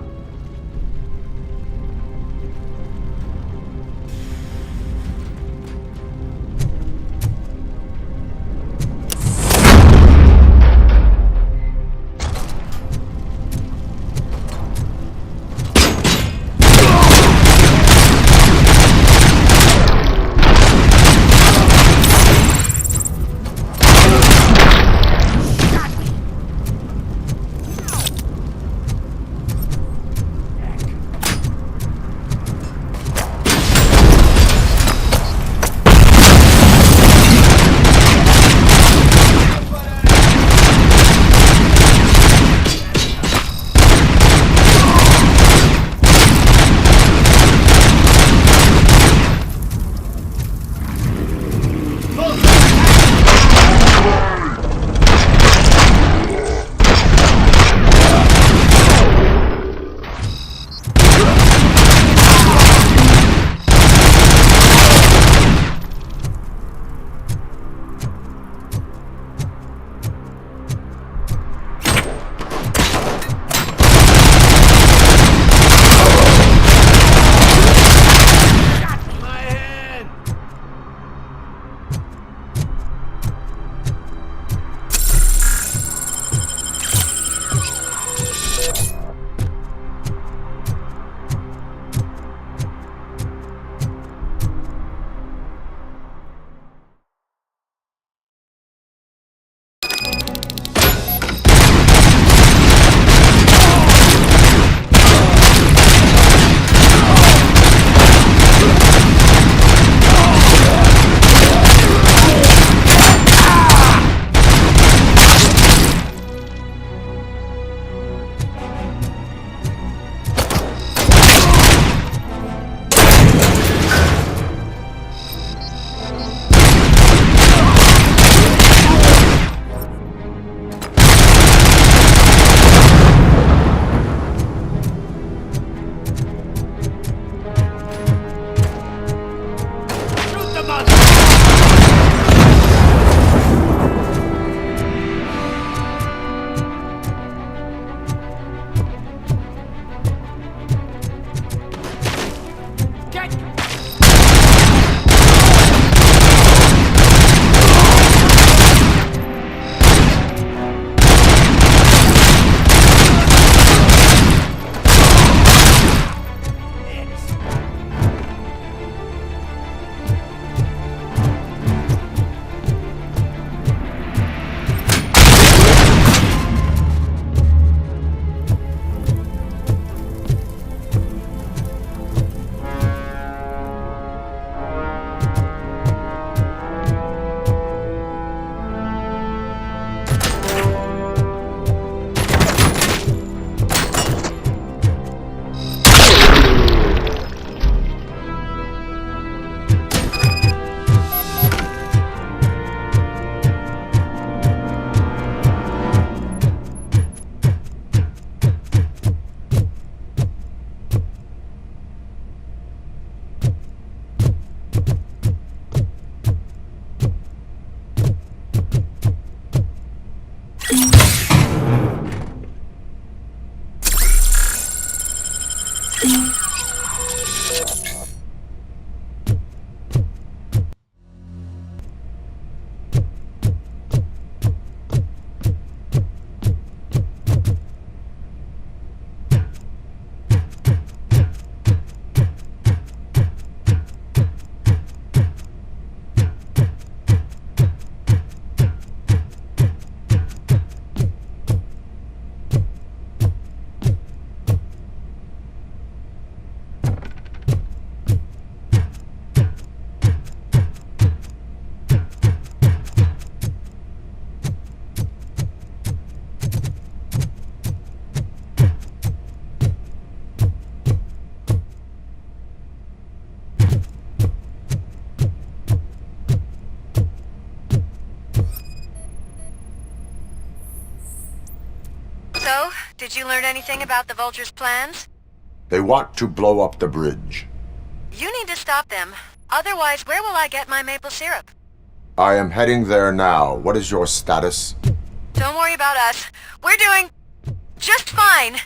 So, did you learn anything about the Vulture's plans? They want to blow up the bridge. You need to stop them. Otherwise, where will I get my maple syrup? I am heading there now. What is your status? Don't worry about us. We're doing just fine.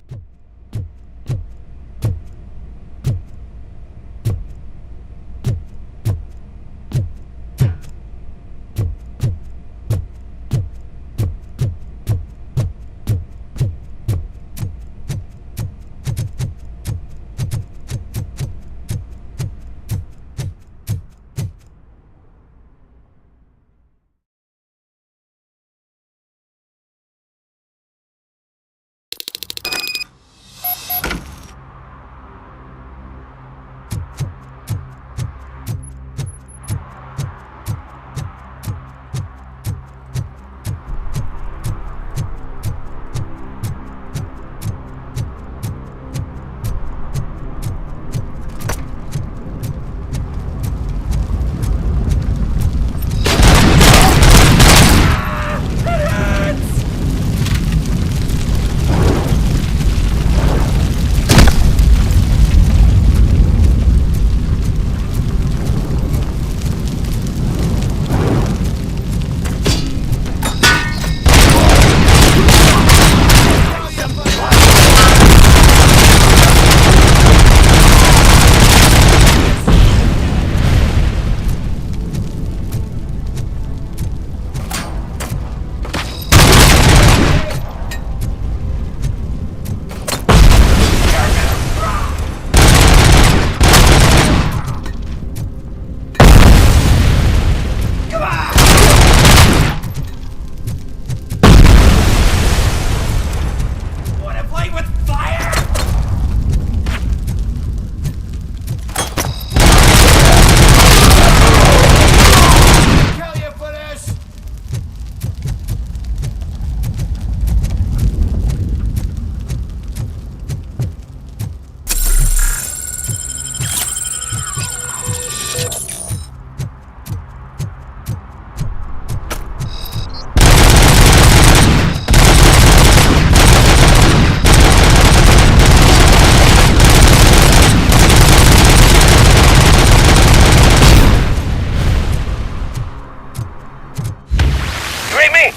me?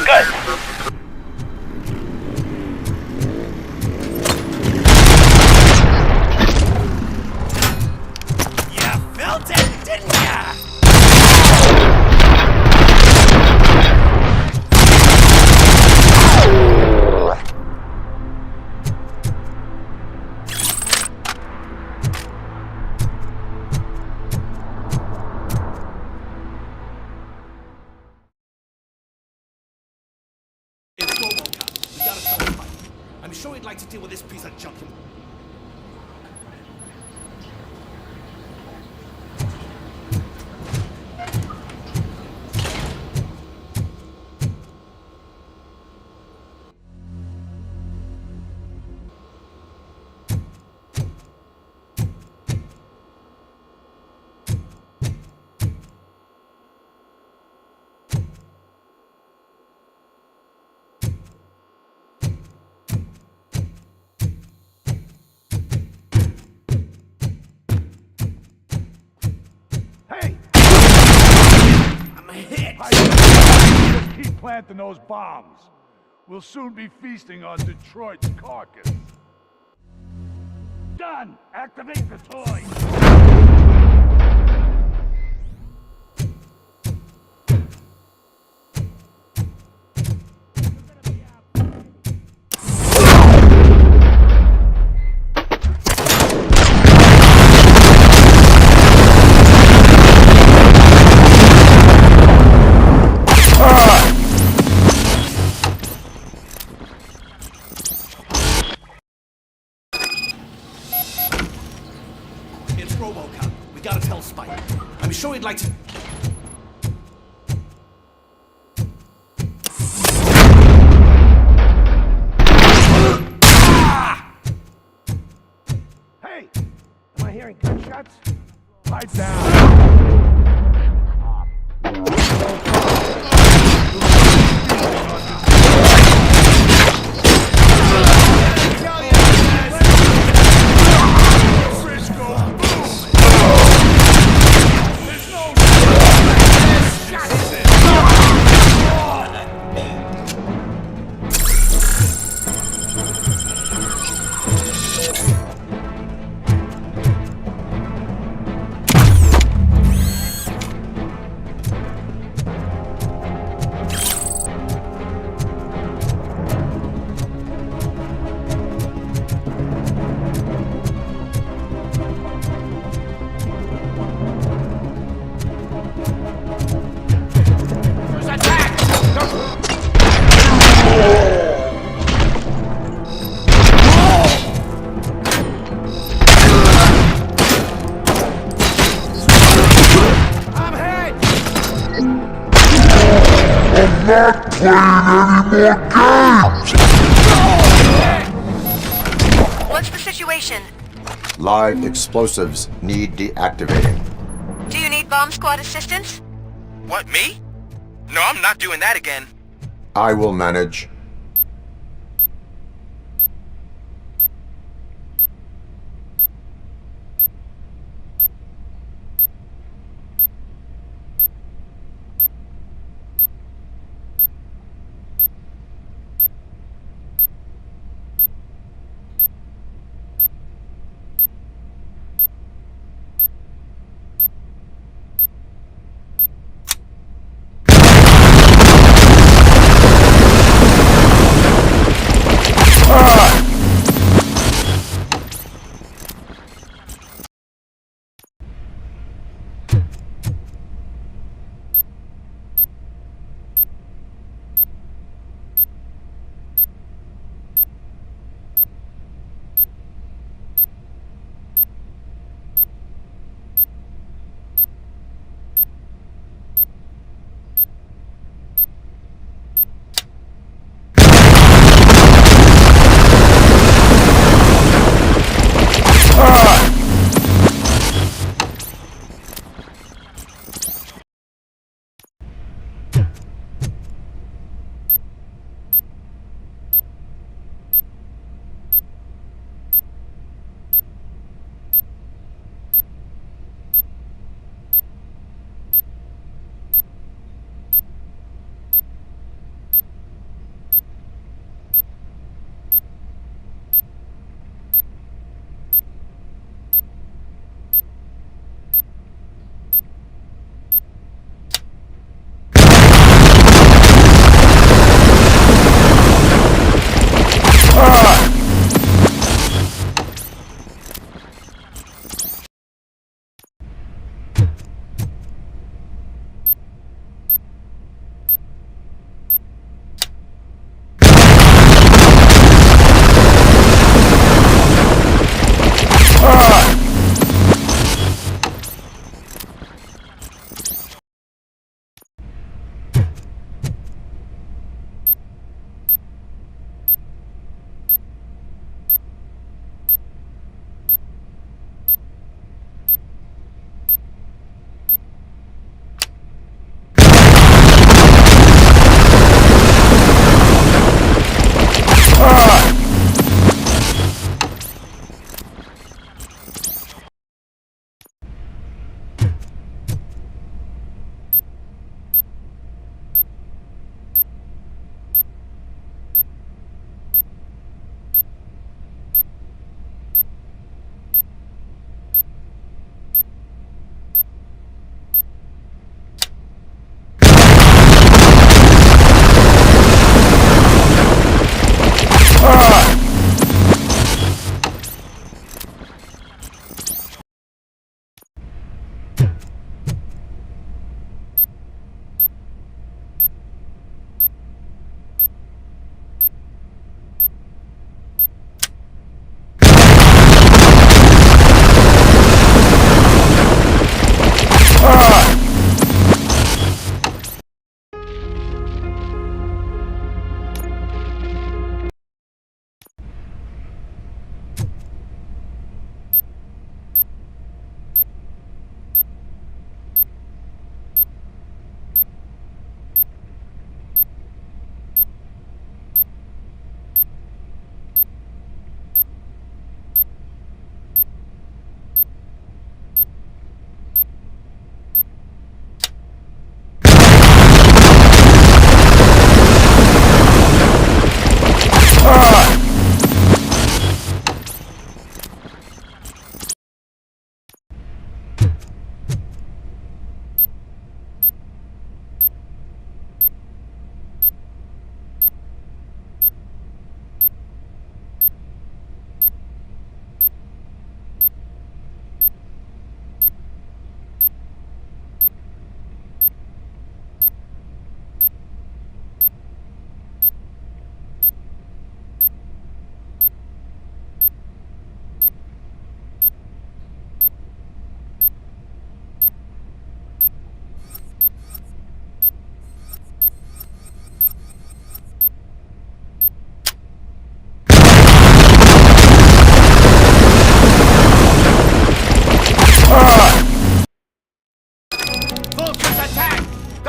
Good. You felt it, didn't ya? It's RoboCop. We gotta tell him Mike. I'm sure he'd like to deal with this piece of junk. Just keep planting those bombs. We'll soon be feasting on Detroit's carcass. Done! Activate the toy! It's RoboCop. We gotta tell Spike. I'm sure he'd like to... Hey! Am I hearing gunshots? Pipe down! not playing any more games! What's the situation? Live explosives need deactivating. Do you need bomb squad assistance? What, me? No, I'm not doing that again. I will manage.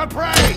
The prey!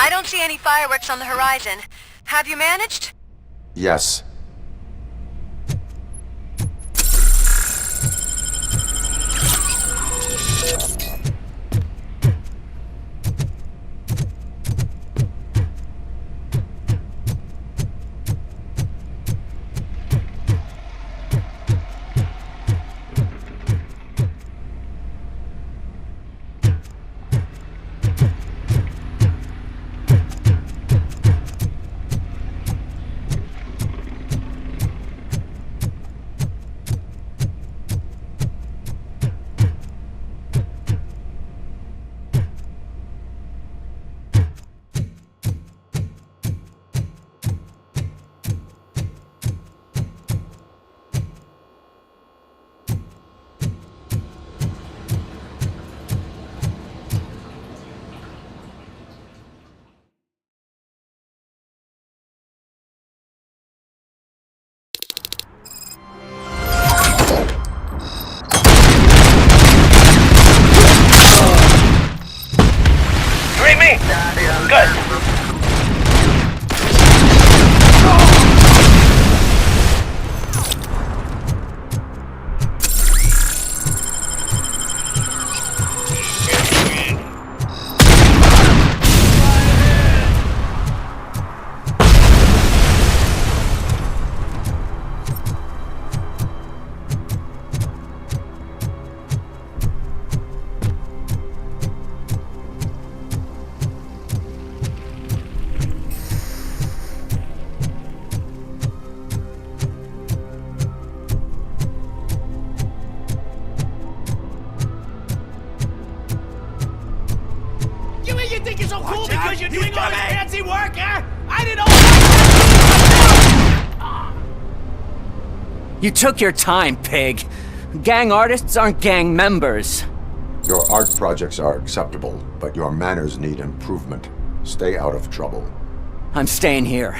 I don't see any fireworks on the horizon. Have you managed? Yes. because you're doing all this fancy work, huh? I didn't know. You took your time, pig. Gang artists aren't gang members. Your art projects are acceptable, but your manners need improvement. Stay out of trouble. I'm staying here.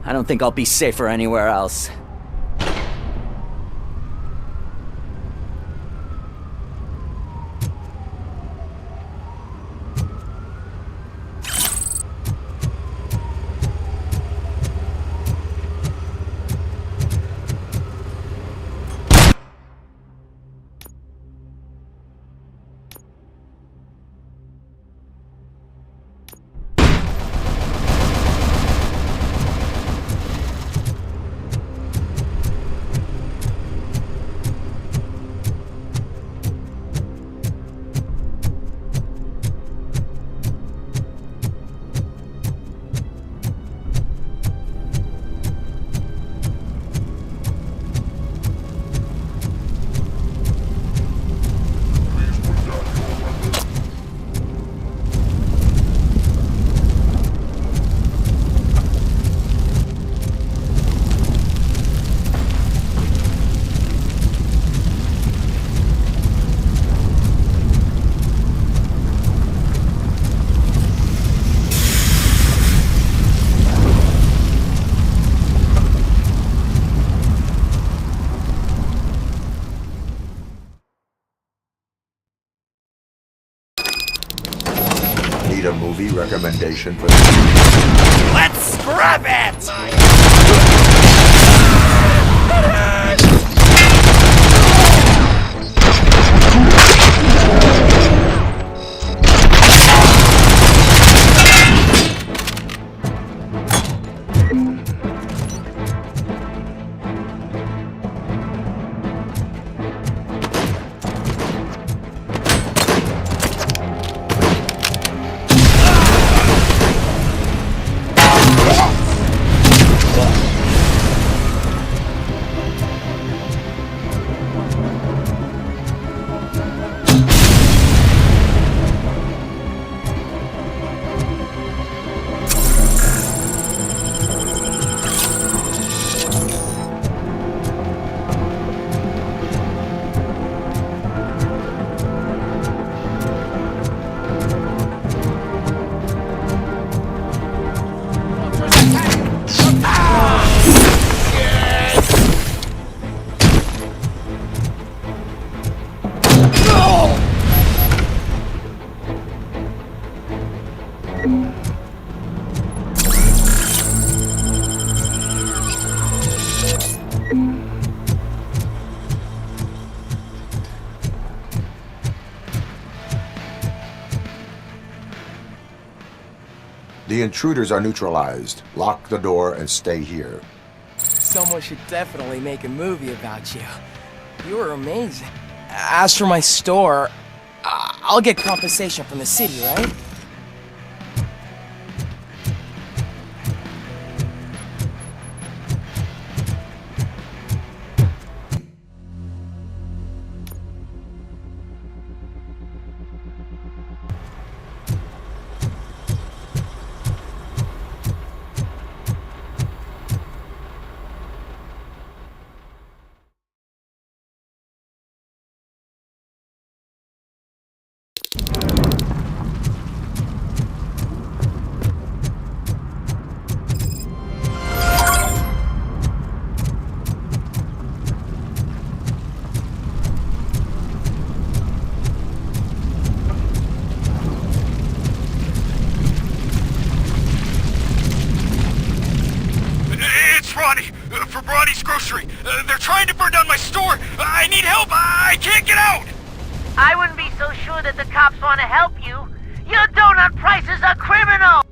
I don't think I'll be safer anywhere else. Need a movie recommendation for Let's scrap it! The intruders are neutralized. Lock the door and stay here. Someone should definitely make a movie about you. You were amazing. As for my store, I'll get compensation from the city, right? For Bronny's Grocery. They're trying to burn down my store. I need help. I can't get out. I wouldn't be so sure that the cops want to help you. Your donut prices are criminal.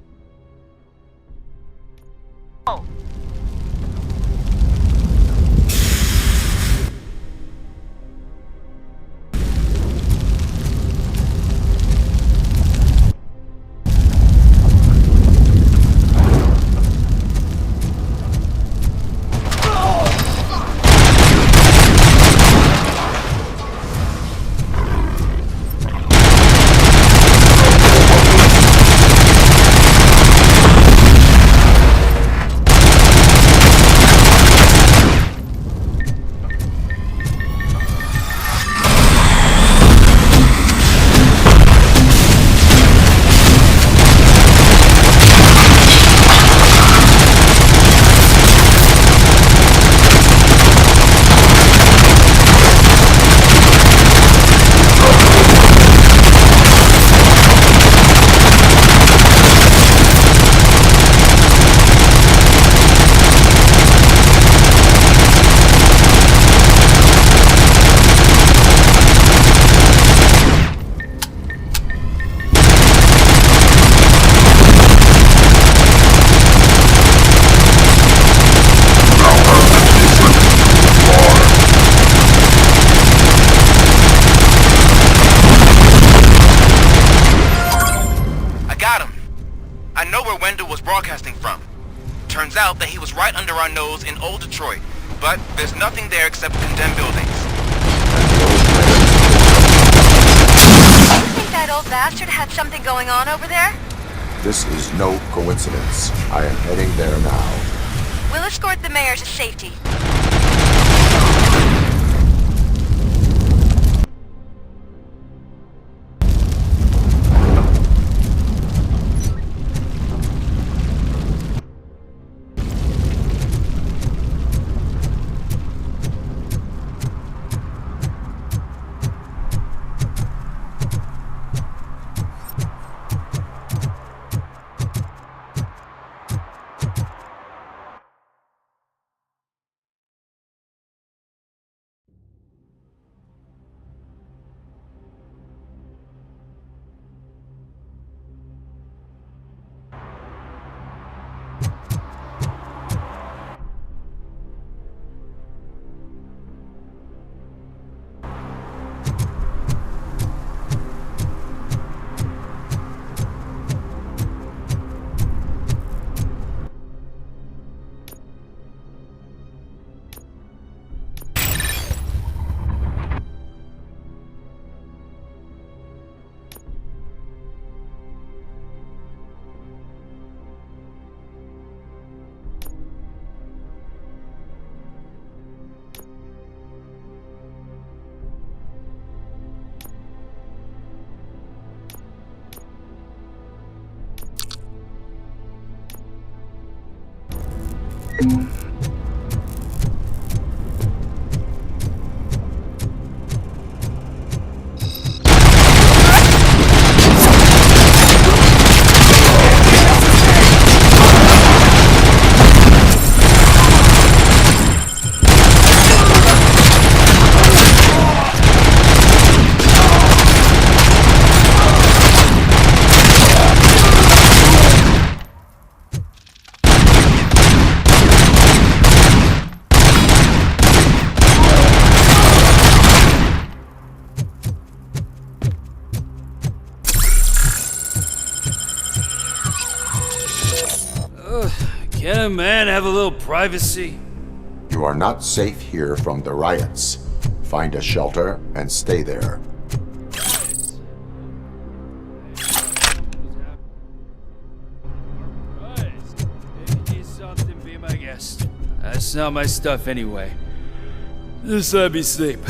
broadcasting from. Turns out that he was right under our nose in old Detroit, but there's nothing there except condemned buildings. You think that old bastard had something going on over there? This is no coincidence. I am heading there now. We'll escort the mayor to safety. Can a man have a little privacy? You are not safe here from the riots. Find a shelter and stay there. Something be my guest. That's not my stuff anyway. Just let me sleep.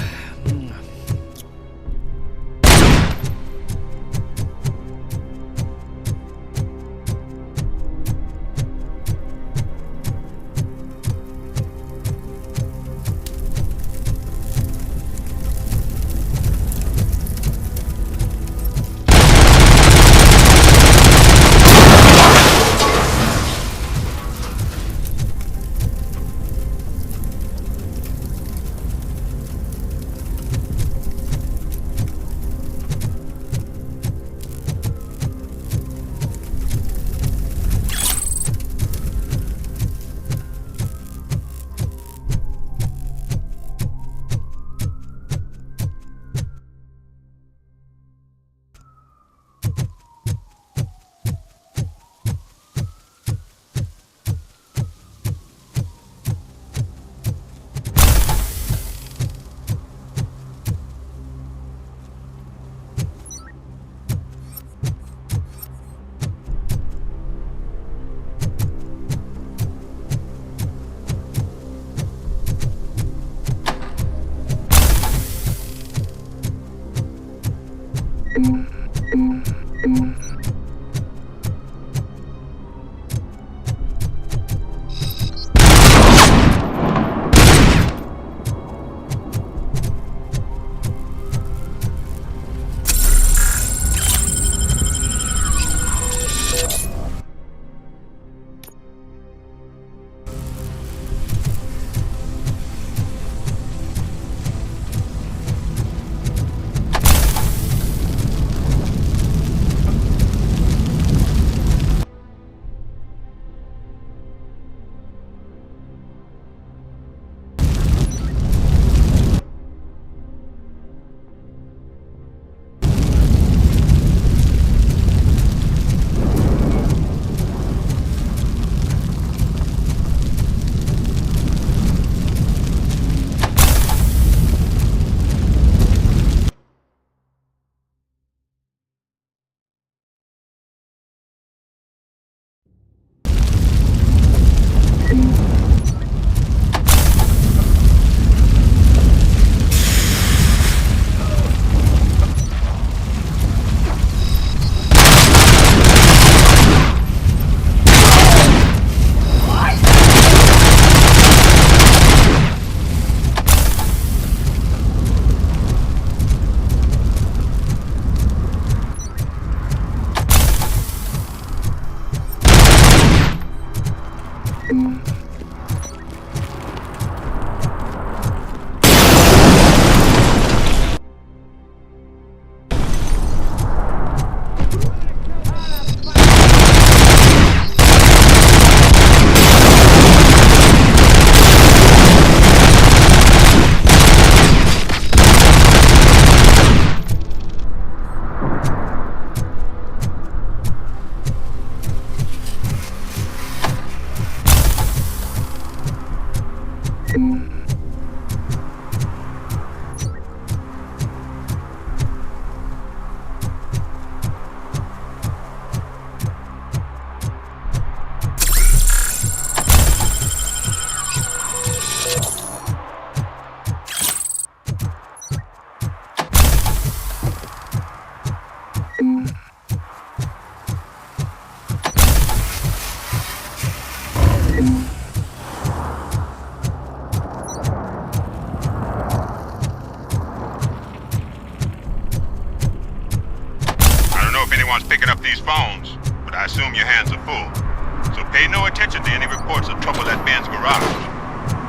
anyone's picking up these phones, but I assume your hands are full. So pay no attention to any reports of trouble at Ben's garage.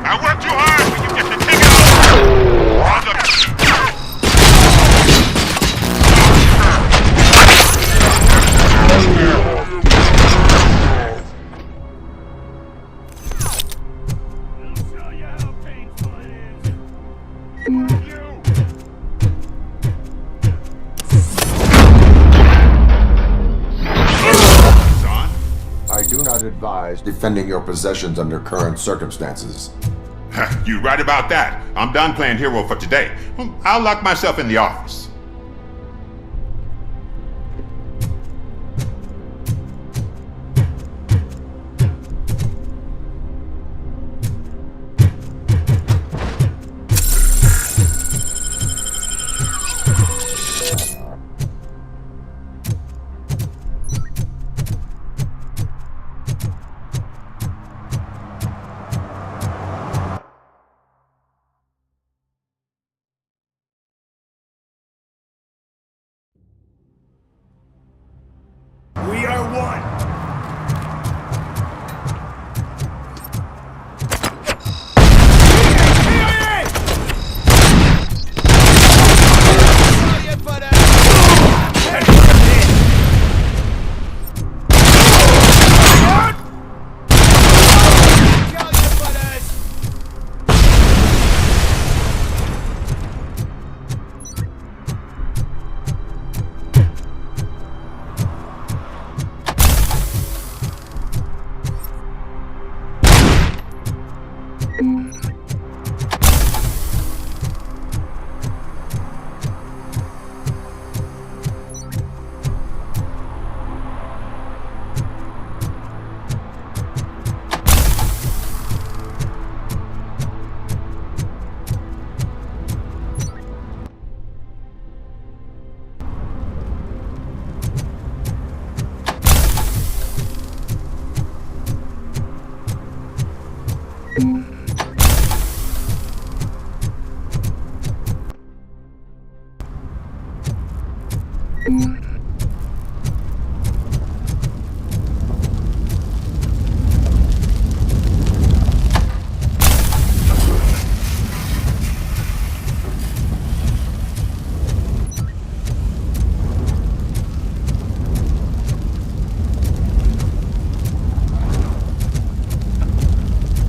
I worked too hard for you just to take it off! I do not advise defending your possessions under current circumstances. You're right about that. I'm done playing hero for today. I'll lock myself in the office. We are one.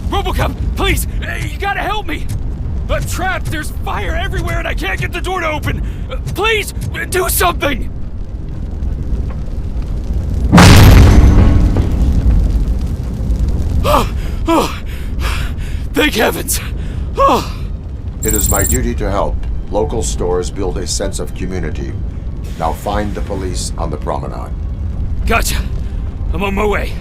RoboCop, please! You gotta help me! I'm trapped! There's fire everywhere and I can't get the door to open! Please, do something! Thank heavens! It is my duty to help. Local stores build a sense of community. Now find the police on the promenade. Gotcha. I'm on my way.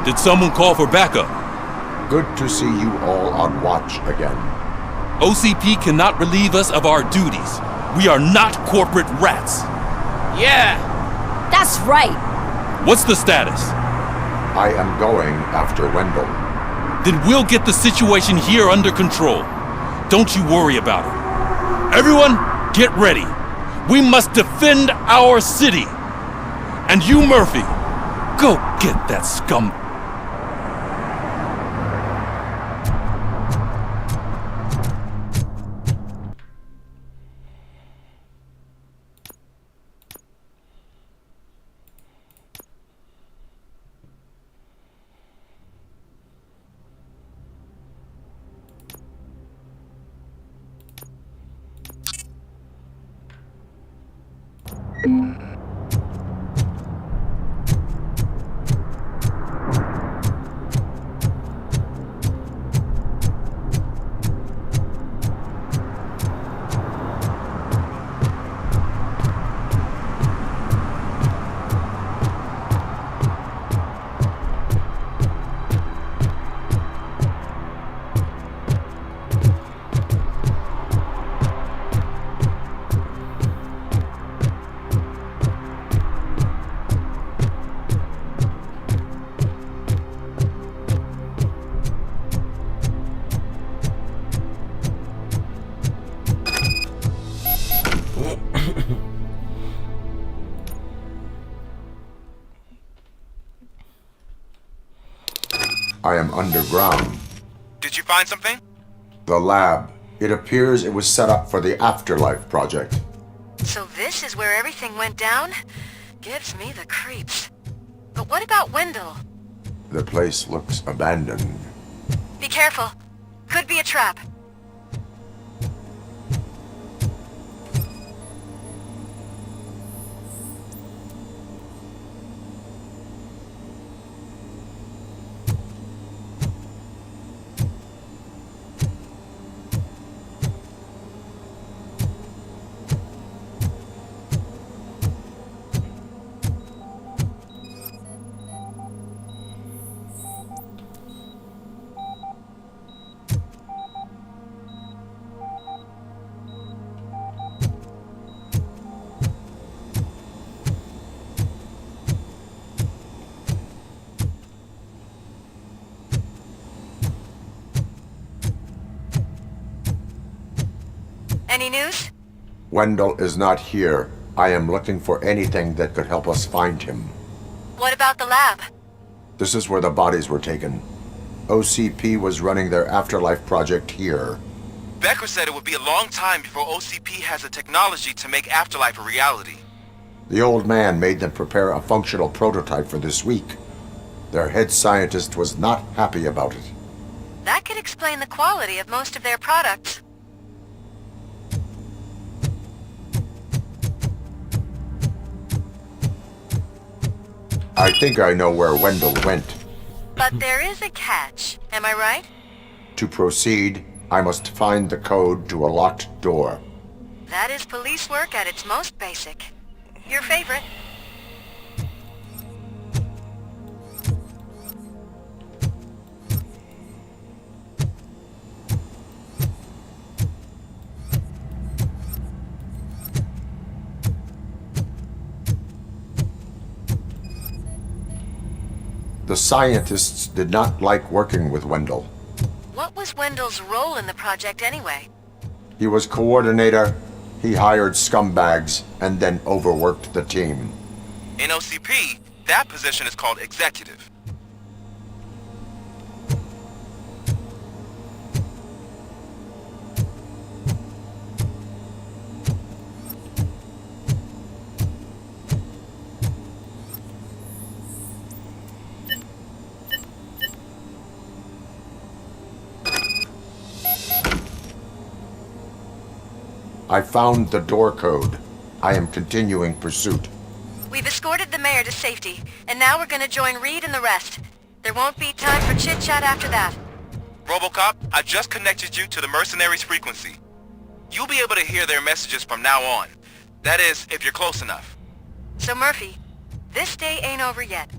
Did someone call for backup? Good to see you all on watch again. OCP cannot relieve us of our duties. We are not corporate rats. Yeah. That's right. What's the status? I am going after Wendell. Then we'll get the situation here under control. Don't you worry about it. Everyone, get ready. We must defend our city. And you, Murphy, go get that scum. I am underground. Did you find something? The lab. It appears it was set up for the Afterlife project. So this is where everything went down? Gives me the creeps. But what about Wendell? The place looks abandoned. Be careful. Could be a trap. Any news? Wendell is not here. I am looking for anything that could help us find him. What about the lab? This is where the bodies were taken. OCP was running their Afterlife project here. Becker said it would be a long time before OCP has the technology to make Afterlife a reality. The old man made them prepare a functional prototype for this week. Their head scientist was not happy about it. That could explain the quality of most of their products. I think I know where Wendell went. But there is a catch, am I right? To proceed, I must find the code to a locked door. That is police work at its most basic. Your favorite? The scientists did not like working with Wendell. What was Wendell's role in the project anyway? He was coordinator, he hired scumbags, and then overworked the team. In OCP, that position is called executive. I found the door code. I am continuing pursuit. We've escorted the mayor to safety, and now we're gonna join Reed and the rest. There won't be time for chit-chat after that. RoboCop, I just connected you to the mercenaries' frequency. You'll be able to hear their messages from now on. That is, if you're close enough. So Murphy, this day ain't over yet.